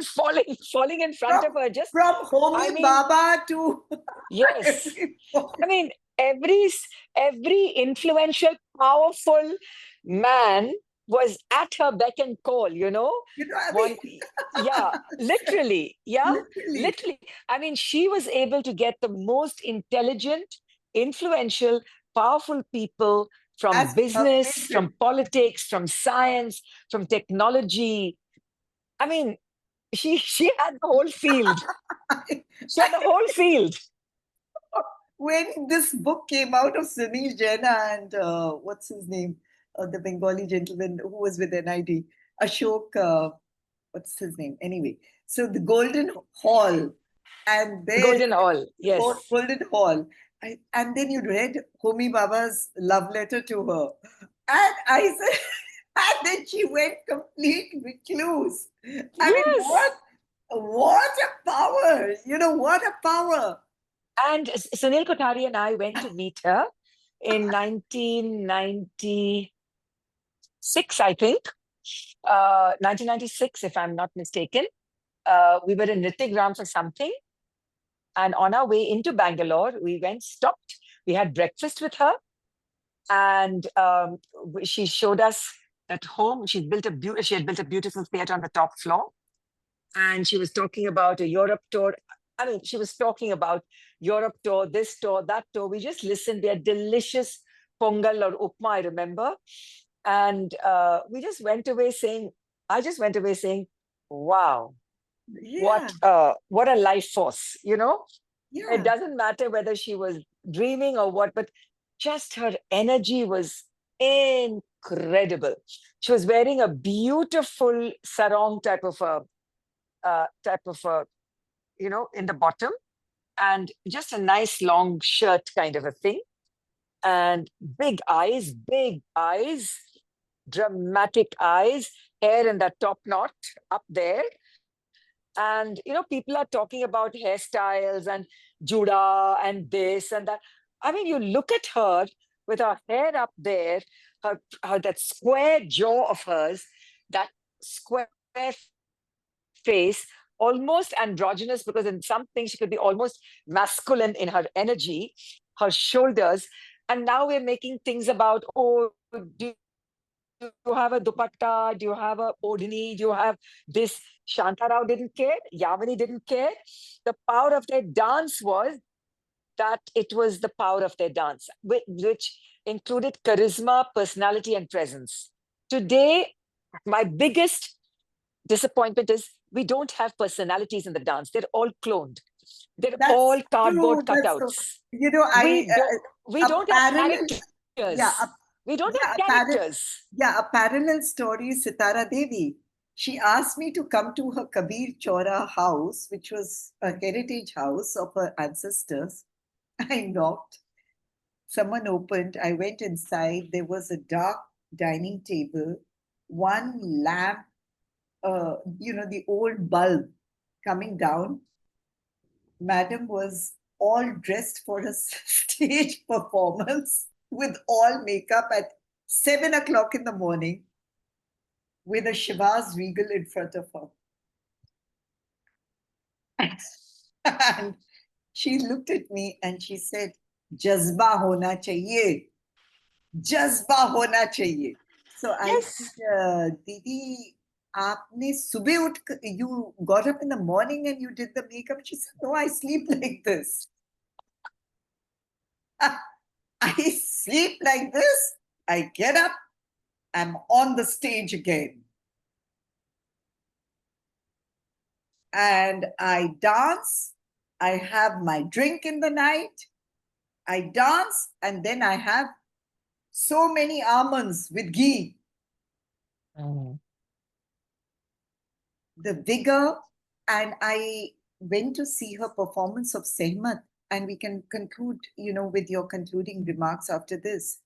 falling in front from of her. Just, from I Homi mean, Baba to yes. I everybody. mean, every influential, powerful man was at her beck and call, you know? You know, I One, mean, yeah, literally, yeah, literally, literally. I mean, she was able to get the most intelligent, influential, powerful people from as her business, vision. from politics, from science, from technology. I mean, she had the whole field. She had the whole field. When this book came out of Sunil Jaina and what's his name, the Bengali gentleman who was with NID, Ashok, what's his name? Anyway, so the Golden Hall, and The there, Golden Hall, yes. Golden Hall, and then you read Homi Baba's love letter to her, and I said, and then she went complete recluse. I mean, Yes. what a power! You know, what a power! And Sunil Kothari and I went to meet her in 1996, I think, 1996, if I'm not mistaken. We were in Nittigram for something. And on our way into Bangalore, we went, stopped. We had breakfast with her. And she showed us that home. She had built a beautiful theater on the top floor. And she was talking about a Europe tour. I mean, she was talking about Europe tour, this tour, that tour. We just listened. We had delicious pongal or upma, I remember. And we just went away saying, I just went away saying, wow, Yeah, what a life force, you know? It yeah. doesn't matter whether she was dreaming or what, but just her energy was incredible. She was wearing a beautiful sarong type of a, in the bottom, and just a nice long shirt kind of a thing, and big eyes, dramatic eyes, hair in that top knot up there. And people are talking about hairstyles and juda and this and that. I mean, you look at her with her hair up there, her that square jaw of hers, that square face, almost androgynous, because in some things she could be almost masculine in her energy, her shoulders. And now we're making things about, oh, do you have a dupatta? Do you have a odhini? Do you have this? Shanta Rao didn't care. Yamini didn't care. The power of their dance was that it was the power of their dance, which included charisma, personality, and presence. Today, my biggest disappointment is we don't have personalities in the dance. They're all cloned. They're That's all cardboard true. That's so. cutouts. You know, We a don't have parallel, characters. yeah, We don't have yeah, characters. a parallel story is Sitara Devi. She asked me to come to her Kabir Chora house, which was a heritage house of her ancestors. I knocked. Someone opened. I went inside. There was a dark dining table, one lamp, the old bulb coming down. Madam was all dressed for a stage performance with all makeup at 7 o'clock in the morning with a Shivas Regal in front of her. And she looked at me and she said, Jazba hona chahiye. Jazba hona chahiye. So I Yes. said, Didi, aapne subah you got up in the morning and you did the makeup. She said, no, I sleep like this. I sleep like this. I get up. I'm on the stage again. And I dance. I have my drink in the night. I dance. And then I have so many almonds with ghee. Mm. The vigor. And I went to see her performance of Sehmat. And we can conclude, with your concluding remarks after this.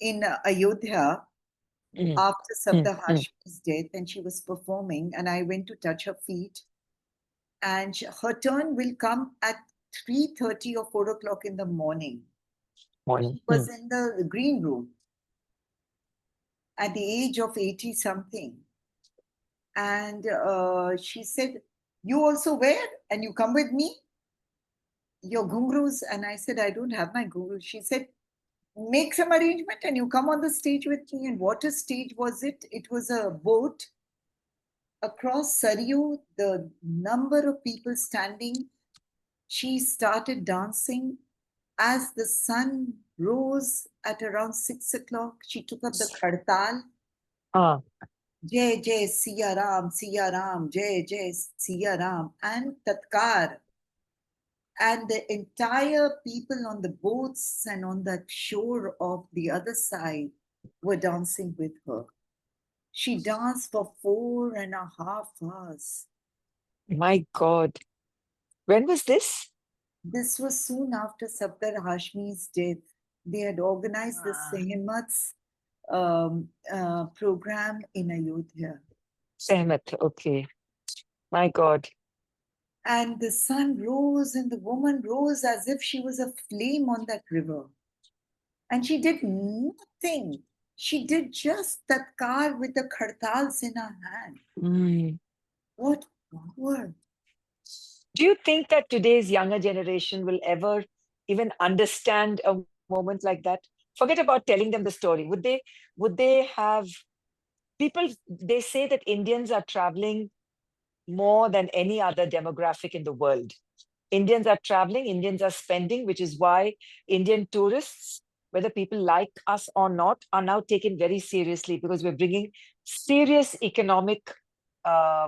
In Ayodhya, Mm. after Mm. Sabda Mm. Hashmi's death, and she was performing, and I went to touch her feet, and her turn will come at 3:30 or 4 o'clock in the morning. Morning. She was in the green room at the age of 80 something. And she said, you also wear and you come with me? Your gungrus? And I said, I don't have my gungrus. She said, make some arrangement and you come on the stage with me. And what a stage was it? It was a boat across Saryu, the number of people standing. She started dancing. As the sun rose at around 6 o'clock, she took up the khartal. Ah. Jai Jai Siya Ram, Jai Jai Siya Ram, and Tatkar. And the entire people on the boats and on that shore of the other side were dancing with her. She danced for 4.5 hours. My God. When was this? This was soon after Safdar Hashmi's death. They had organized the Sehmat's program in Ayodhya. Sehmat. Okay. My God. And the sun rose and the woman rose as if she was a flame on that river. And she did nothing. She did just that car with the khartals in her hand. Mm. What power! Do you think that today's younger generation will ever even understand a moment like that? Forget about telling them the story. Would they have people? They say that Indians are traveling more than any other demographic in the world. Indians are traveling, Indians are spending, which is why Indian tourists, whether people like us or not, are now taken very seriously because we're bringing serious economic uh,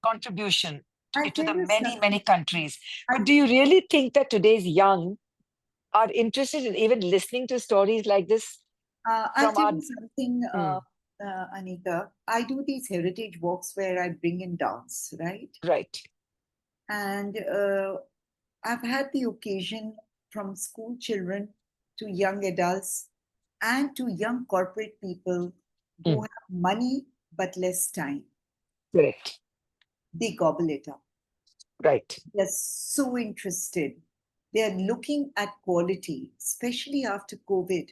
contribution I to tell the you many, something. many countries. I, But do you really think that today's young are interested in even listening to stories like this I'll from tell our... you something, Mm, Anita. I do these heritage walks where I bring in dance, right? right. And I've had the occasion from school children to young adults and to young corporate people who Mm, have money but less time. correct. They gobble it up. Right. They're so interested. They're looking at quality, especially after COVID.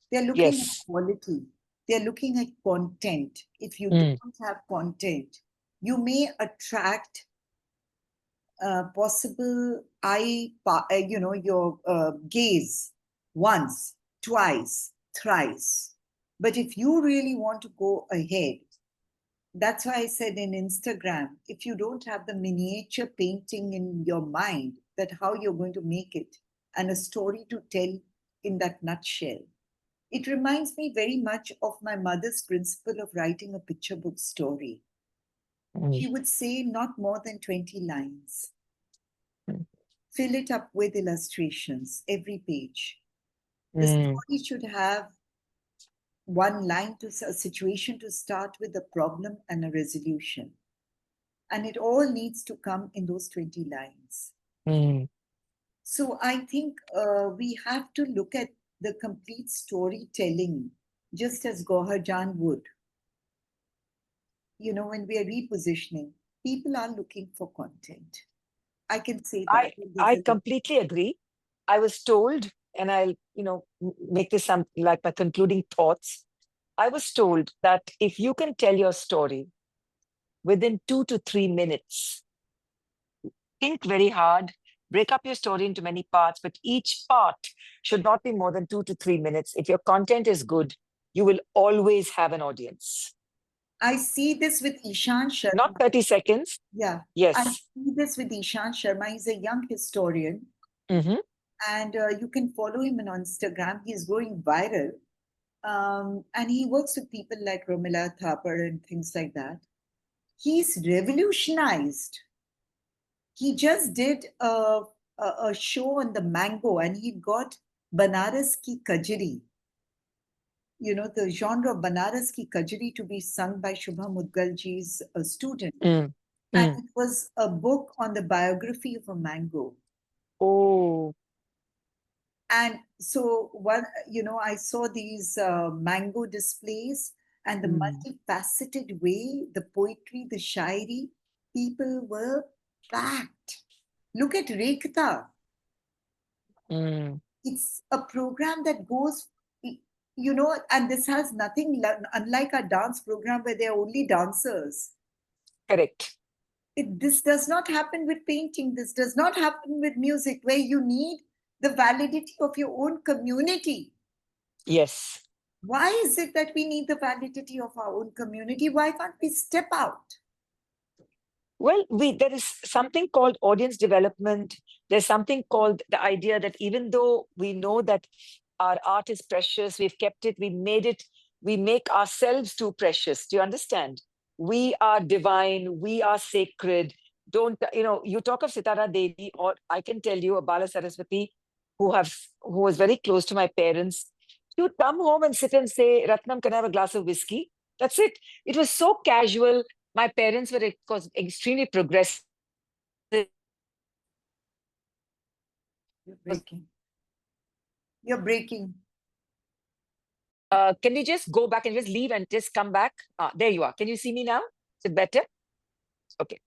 They're looking at Yes. quality. They're looking at content. If you Mm, don't have content, you may attract possible your gaze once, twice, thrice. But if you really want to go ahead, that's why I said in Instagram, if you don't have the miniature painting in your mind, that how you're going to make it and a story to tell in that nutshell, it reminds me very much of my mother's principle of writing a picture book story. mm, She would say not more than 20 lines. mm, Fill it up with illustrations, every page. The mm, story should have one line to a situation to start with, a problem and a resolution. And it all needs to come in those 20 lines. mm. So I think we have to look at the complete storytelling, just as Gohar Jan would. When we are repositioning, people are looking for content. I can say I that. There's I a completely agree. I was told, and I'll, make this some like my concluding thoughts. I was told that if you can tell your story within 2 to 3 minutes, think very hard, break up your story into many parts, but each part should not be more than 2 to 3 minutes. If your content is good, you will always have an audience. I see this with Ishan Not Sharma. 30 seconds. Yeah, I Yes. see this with Ishan Sharma. He's a young historian, Hmm. and you can follow him on Instagram. He's going viral. And he works with people like Romila Thapar and things like that. He's revolutionized. He just did a show on the mango, and he got Banaras Ki Kajri, the genre of Banaras Ki Kajri, to be sung by Shubha Mudgalji's student. Mm, And mm. it was a book on the biography of a mango. Oh. And so, I saw these mango displays and the Mm, multifaceted way, the poetry, the shairi, people were packed. Look at Rekta. mm. It's a program that goes, and this has nothing unlike our dance program where there are only dancers. Correct. This does not happen with painting. This does not happen with music, where you need the validity of your own community. Yes. Why is it that we need the validity of our own community? Why can't we step out? Well, there is something called audience development. There's something called the idea that even though we know that our art is precious, we've kept it, we made it, we make ourselves too precious. Do you understand? We are divine, we are sacred. Don't, you talk of Sitara Devi, or I can tell you a Bala Saraswati who was very close to my parents. She would come home and sit and say, Ratnam, can I have a glass of whiskey? That's it. It was so casual. My parents were, of course, extremely progressive. You're breaking. You're breaking. Can you just go back and just leave and just come back? There you are. Can you see me now? Is it better? Okay.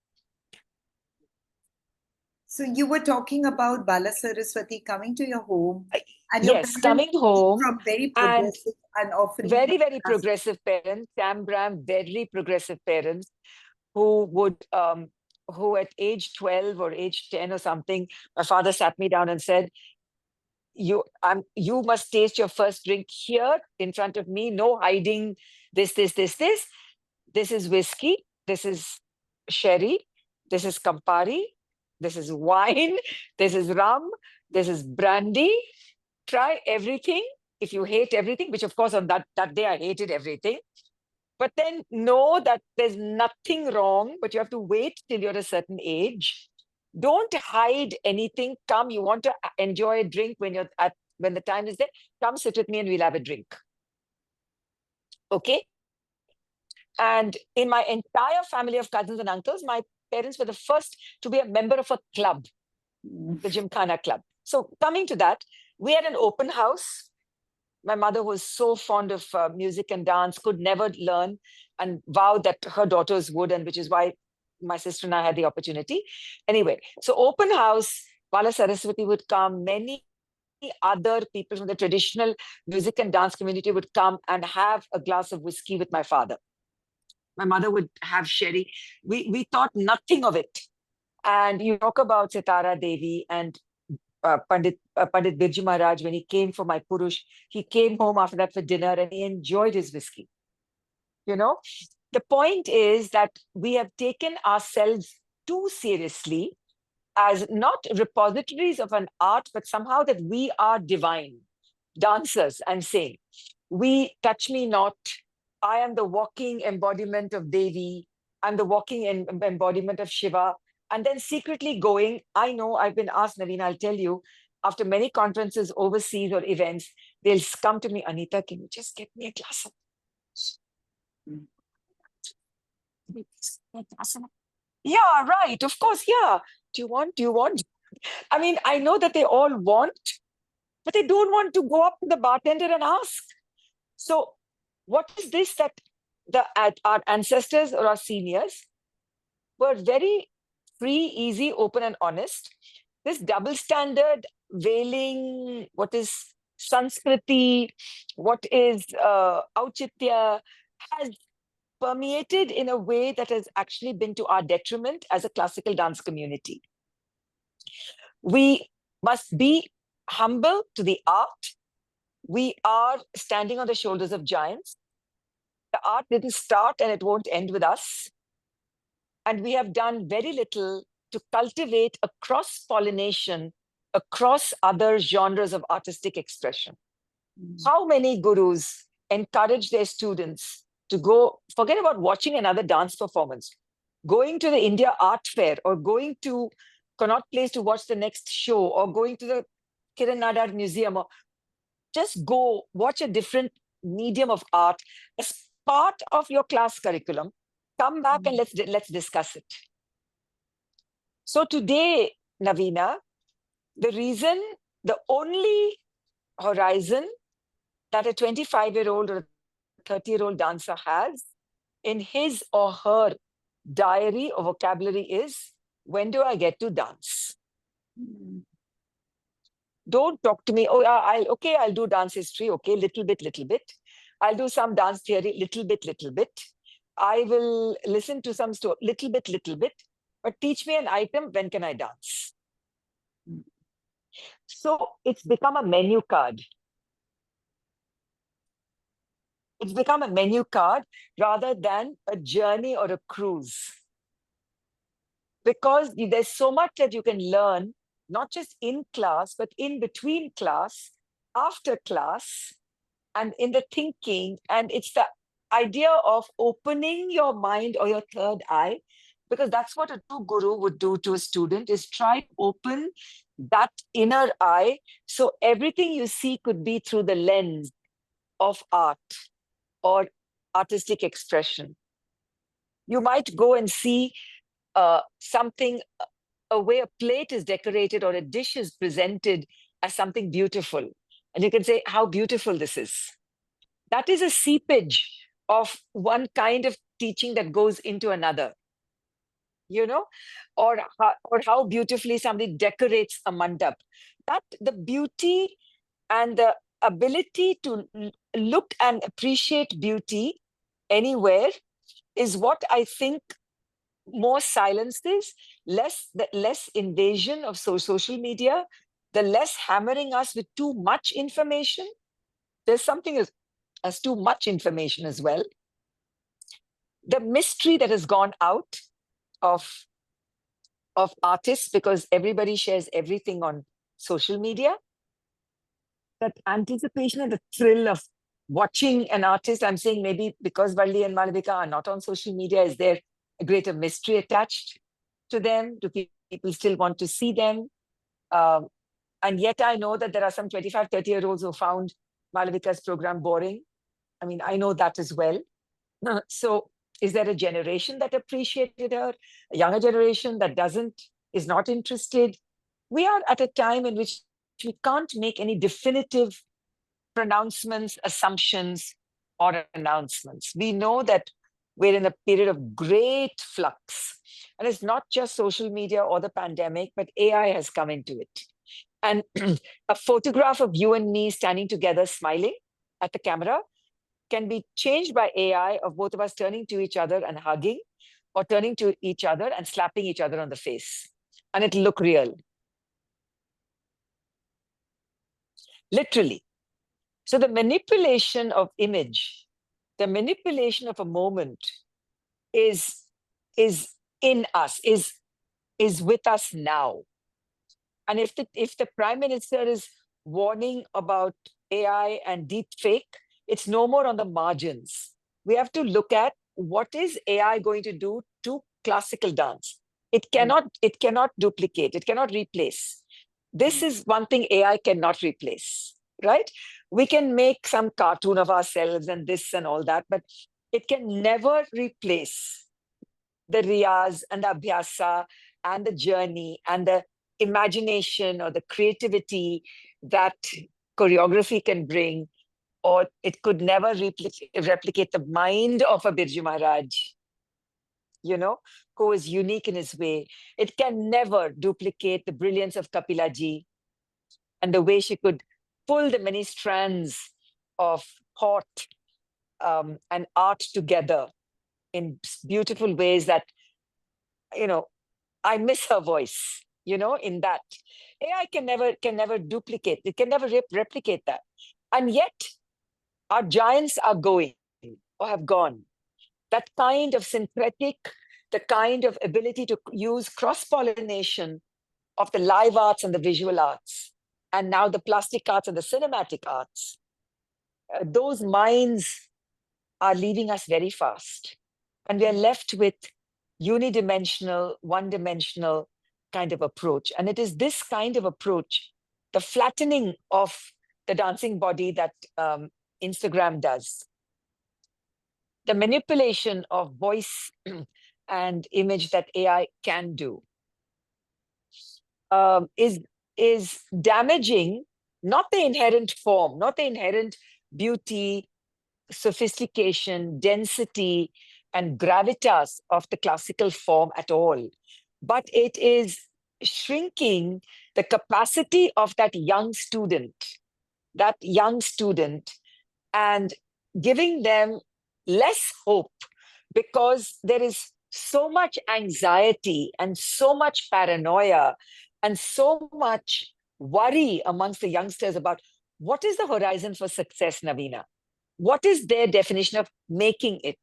So you were talking about Bala Saraswati coming to your home, I- and your yes, parents coming home from very and progressive and offering very, very progressive parents, Sam Bram, very progressive parents who who at age 12 or age 10 or something, my father sat me down and said, you must taste your first drink here in front of me. No hiding this, this, this, this. This is whiskey. This is sherry. This is Campari. This is wine. This is rum. This is brandy. Try everything. If you hate everything, which of course on that day I hated everything, but then know that there's nothing wrong, but you have to wait till you're a certain age. Don't hide anything. Come, you want to enjoy a drink when the time is there, come sit with me and we'll have a drink. Okay? And in my entire family of cousins and uncles, my parents were the first to be a member of a club, the Gymkhana Club. So coming to that, we had an open house. My mother was so fond of music and dance, could never learn, and vowed that her daughters would, and which is why my sister and I had the opportunity. Anyway, so open house, Bala Saraswati would come, many other people from the traditional music and dance community would come and have a glass of whiskey with my father. My mother would have sherry. We thought nothing of it. And you talk about Sitara Devi and Pandit Birju Maharaj, when he came for my Purush, he came home after that for dinner and he enjoyed his whiskey. You know, the point is that we have taken ourselves too seriously as not repositories of an art, but somehow that we are divine dancers and saying, we touch me not. I am the walking embodiment of Devi. I'm the walking embodiment of Shiva. And then secretly going, I know I've been asked, Naveen, I'll tell you, after many conferences overseas or events, they'll come to me, Anita, can you just get me a glass of yeah, right. Of course, yeah. Do you want? Do you want? I mean, I know that they all want, but they don't want to go up to the bartender and ask. So, what is this that our ancestors or our seniors were very free, easy, open, and honest? This double standard, veiling, what is Sanskriti, what is Auchitya, has permeated in a way that has actually been to our detriment as a classical dance community. We must be humble to the art. We are standing on the shoulders of giants. The art didn't start and it won't end with us. And we have done very little to cultivate a cross pollination across other genres of artistic expression. How many gurus encourage their students to go, forget about watching another dance performance, going to the India Art Fair or going to Connaught Place to watch the next show or going to the Kiran Nadar Museum, or just go watch a different medium of art as part of your class curriculum. Come back and let's discuss it. So today, Navina, the only horizon that a 25-year-old or a 30-year-old dancer has in his or her diary or vocabulary is, when do I get to dance? Don't talk to me, oh, I'll do dance history, okay, little bit. I'll do some dance theory, little bit. I will listen to some story, little bit. But teach me an item, when can I dance? So it's become a menu card. It's become a menu card rather than a journey or a cruise. Because there's so much that you can learn, not just in class, but in between class, after class, and in the thinking. And it's the idea of opening your mind or your third eye, because that's what a true guru would do to a student, is try to open that inner eye. So everything you see could be through the lens of art or artistic expression. You might go and see something, a way a plate is decorated or a dish is presented as something beautiful. And you can say, how beautiful this is. That is a seepage of one kind of teaching that goes into another, or how beautifully somebody decorates a mandap. That the beauty and the ability to look and appreciate beauty anywhere is what I think more silences, the less invasion of social media, the less hammering us with too much information. There's something as too much information as well. The mystery that has gone out of artists, because everybody shares everything on social media. That anticipation and the thrill of watching an artist, I'm saying maybe because Valli and Malavika are not on social media, is there a greater mystery attached to them? Do people still want to see them? And yet I know that there are some 25, 30-year-olds who found Malavika's program boring. I mean, I know that as well. So is there a generation that appreciated her, a younger generation that is not interested? We are at a time in which we can't make any definitive pronouncements, assumptions, or announcements. We know that we're in a period of great flux. And it's not just social media or the pandemic, but AI has come into it. And a photograph of you and me standing together, smiling at the camera, can be changed by AI of both of us turning to each other and hugging, or turning to each other and slapping each other on the face. And it'll look real. Literally. So the manipulation of image, the manipulation of a moment is is in us, is with us now. And if the prime minister is warning about AI and deep fake, it's no more on the margins. We have to look at what is AI going to do to classical dance. It cannot duplicate, it cannot replace. This is one thing AI cannot replace, right? We can make some cartoon of ourselves and this and all that, but it can never replace the riyaz and the abhyasa and the journey and the imagination or the creativity that choreography can bring, or it could never replicate the mind of a Birju Maharaj, you know, who is unique in his way. It can never duplicate the brilliance of Kapila ji and the way she could pull the many strands of thought and art together in beautiful ways that, you know, I miss her voice, in that. AI can never duplicate, it can never replicate that. And yet our giants are going or have gone. That kind of synthetic, the kind of ability to use cross-pollination of the live arts and the visual arts, and now the plastic arts and the cinematic arts, those minds are leaving us very fast. And we are left with unidimensional, one-dimensional kind of approach. And it is this kind of approach, the flattening of the dancing body that Instagram does, the manipulation of voice and image that AI can do, is damaging not the inherent form, not the inherent beauty, sophistication, density, and gravitas of the classical form at all, but it is shrinking the capacity of that young student, and giving them less hope, because there is so much anxiety and so much paranoia and so much worry amongst the youngsters about what is the horizon for success, Navina? What is their definition of making it?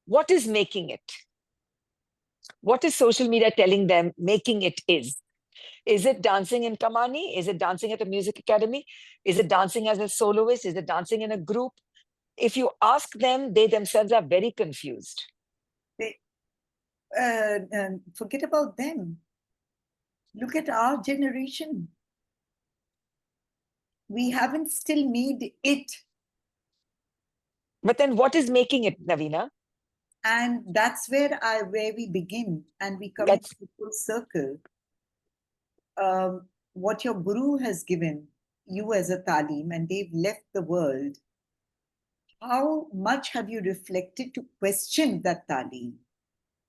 What is making it? What is social media telling them making it is? Is it dancing in Kamani? Is it dancing at a music academy? Is it dancing as a soloist? Is it dancing in a group? If you ask them, they themselves are very confused. They, forget about them. Look at our generation. We haven't still made it. But then what is making it, Navina? And that's where we begin, and we come into That's the full circle. What your guru has given you as a talim, and they've left the world. How much have you reflected to question that talim?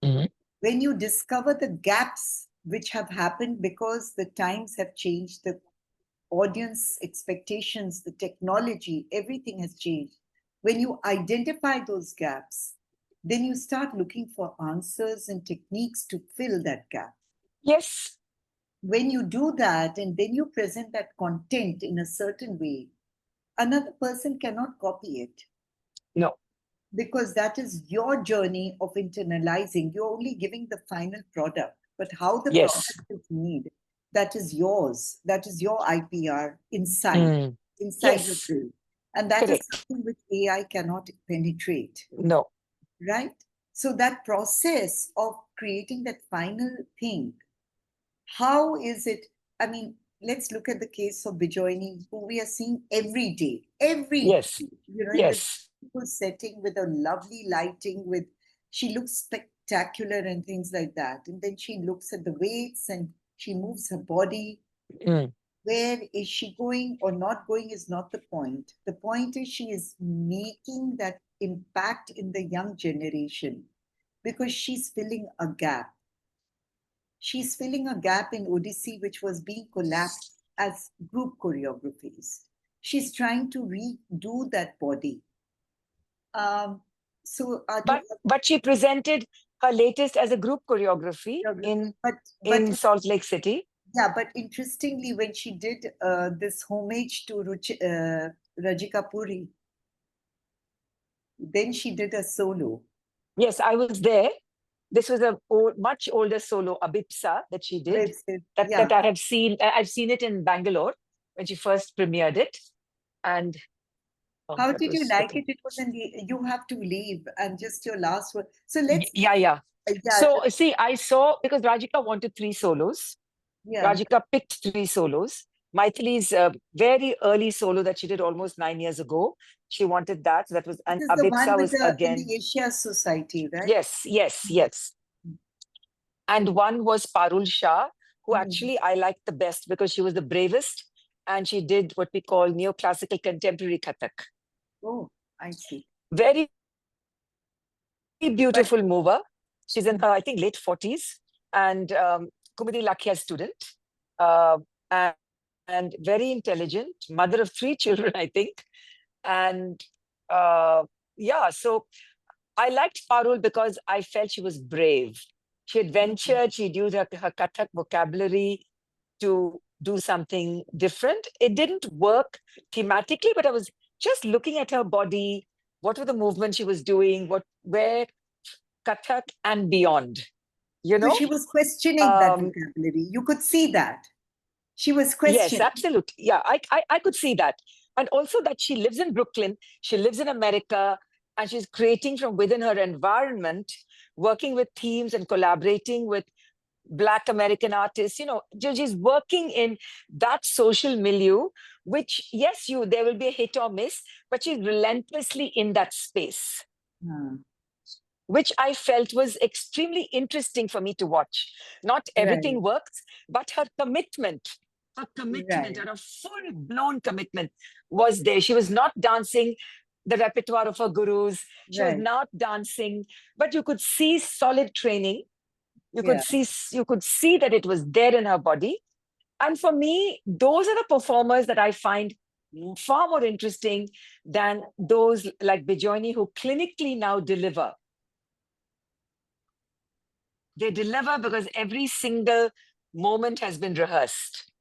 Mhm. When you discover the gaps which have happened because the times have changed, the audience expectations, the technology, everything has changed. When you identify those gaps, then you start looking for answers and techniques to fill that gap. Yes. When you do that and then you present that content in a certain way, another person cannot copy it, No. because that is your journey of internalizing. You're only giving the final product, but how the Yes. product is made, that is yours. That is your IPR Mm. inside your Yes. brain. And that is Correct. something which AI cannot penetrate, No. right? So that process of creating that final thing, how is it? I mean, let's look at the case of Bijoyini, who we are seeing every Yes. day, in the Yes. beautiful setting with a lovely lighting, she looks spectacular and things like that. And then she looks at the weights and she moves her body. Mm. Where is she going or not going is not the point. The point is she is making that impact in the young generation because she's filling a gap. she's filling a gap in Odyssey, which was being collapsed as group choreographies. She's trying to redo that body. Um, so, But she presented her latest as a group choreography but in Salt Lake City. yeah, but interestingly, when she did this homage to Rajika Puri, then she did a solo. Yes, I was there. This was a much older solo, Abipsa, that she did. Yeah. That I have seen. I've seen it in Bangalore when she first premiered it, and How that did you was like okay. it? It was in you have to leave and just your last word. So let's Yeah. yeah, So see, I saw because Rajika wanted 3 solos. yeah. Rajika picked 3 solos. Maithili's very early solo that she did almost 9 years ago. She wanted that. So that was, and This is the one Abipsa with was the in again. the Asia Society, right? Yes. And one was Parul Shah, who Mm. actually I liked the best because she was the bravest and she did what we call neoclassical contemporary Kathak. Oh, I see. Very But beautiful mover. She's in her, I think, late 40s and Kumudi Lakhia's student. Uh, and very intelligent, mother of 3 children, I think. And yeah, so I liked Parul because I felt she was brave. She had ventured, she'd used her Kathak vocabulary to do something different. It didn't work thematically, but I was just looking at her body, what were the movements she was doing, where Kathak and beyond, you so know? she was questioning that Um, vocabulary. You could see that. She was yes, questioning. absolutely. Yeah, I could see that. And also that she lives in Brooklyn, she lives in America, and she's creating from within her environment, working with teams and collaborating with Black American artists. She's working in that social milieu, which, yes, there will be a hit or miss, but she's relentlessly in that space, Hmm. which I felt was extremely interesting for me to watch. Not Right, everything works, but her commitment, right, and a full blown commitment was there. She was not dancing the repertoire of her gurus. She was right. not dancing, but you could see solid training. Yeah. You could see that it was there in her body. And for me, those are the performers that I find far more interesting than those like Bijoyni who clinically now deliver. They deliver because every single moment has been rehearsed.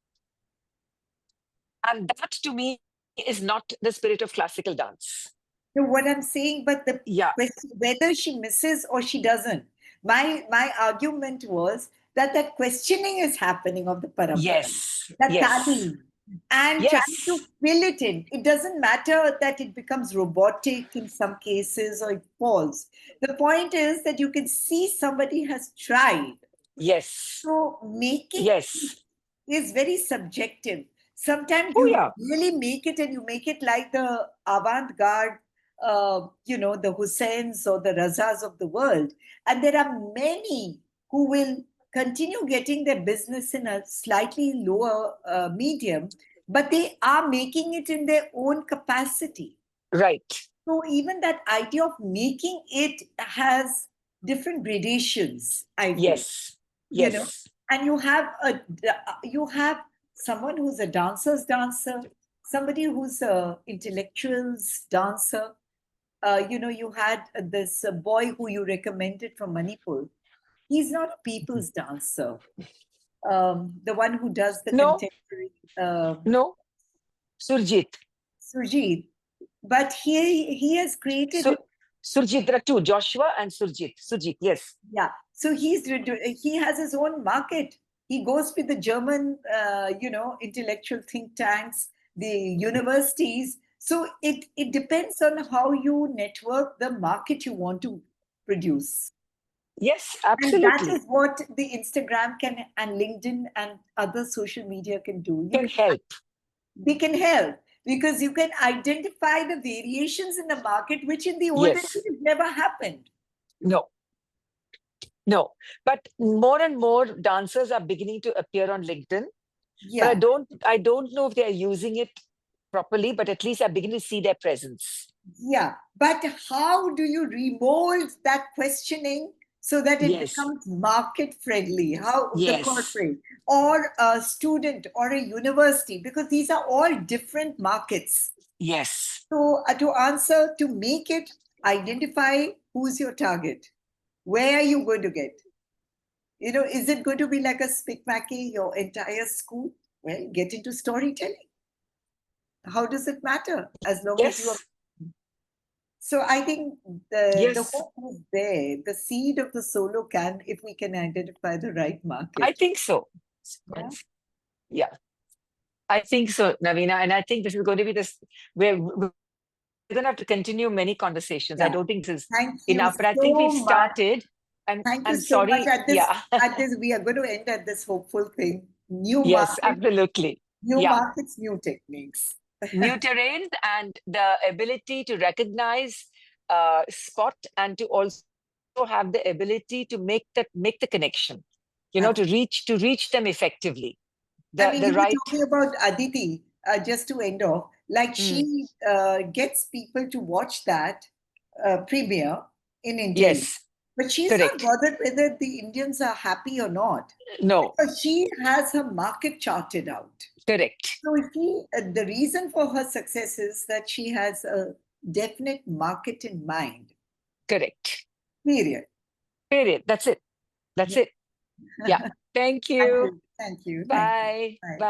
And that to me is not the spirit of classical dance. No, what I'm saying, but the Yeah. question whether she misses or she doesn't. My argument was that questioning is happening of the parampara, Yes. that Yes. talim, and trying to Yes. fill it in. It doesn't matter that it becomes robotic in some cases or it falls. The point is that you can see somebody has tried. Yes. So making Yes. is very subjective. Sometimes Oh, you yeah. really make it and you make it like the avant-garde, the Hussains or the Razas of the world. And there are many who will continue getting their business in a slightly lower medium, but they are making it in their own capacity. Right. So even that idea of making it has different gradations, I feel, Yes. you know, Yes. and you have someone who's a dancer's dancer, somebody who's a intellectual's dancer. You had this boy who you recommended from Manipur. He's not a people's dancer. The one who does the No, contemporary no. Surjit. Sujit, but he has created Sur- Surjit, there are two, Joshua and Surjit. Surjit, yes. Yeah. So he has his own market. He goes with the German, intellectual think tanks, the universities. So it depends on how you network the market you want to produce. Yes, And that absolutely. is what the Instagram can and LinkedIn and other social media can do. Can help. They can help because you can identify the variations in the market, which in the olden Yes. days never happened. No, no. But more and more dancers are beginning to appear on LinkedIn. But Yeah. I don't know if they're using it properly, but at least I begin to see their presence. Yeah, but how do you remold that questioning so that it Yes. becomes market friendly. How the Yes. corporate or a student or a university, because these are all different markets. Yes. So, to answer, to make it, identify who's your target. Where are you going to get? Is it going to be like a spick-macky your entire school? Well, get into storytelling. How does it matter as long as you are? Yes. So I think the Yes. hope is there. The seed of the solo can, if we can identify the right I market. think so. Yeah. Yeah. I think so, Navina. And I think this is going to be this, we're going to have to continue many conversations. I Yeah. don't think this is Thank you enough, but I think we've so much. started. Thank you I'm so much. sorry. Yeah. At this, we are going to end at this hopeful thing. New Yes, market, absolutely. new Yeah. markets, new techniques. New terrains and the ability to recognize, spot, and to also have the ability to make the connection, to reach them effectively. I The mean, the you were right. talking about Aditi, just to end off, like Mm, she gets people to watch that premiere in Delhi. yes, But she's not correct. bothered whether the Indians are happy or not, No, because she has her market charted out. correct, So the reason for her success is that she has a definite market in mind, correct. period. Period. That's it. That's Yeah. it. Yeah. Thank Thank you. you. Thank you. Thank you. Bye. Bye. Bye.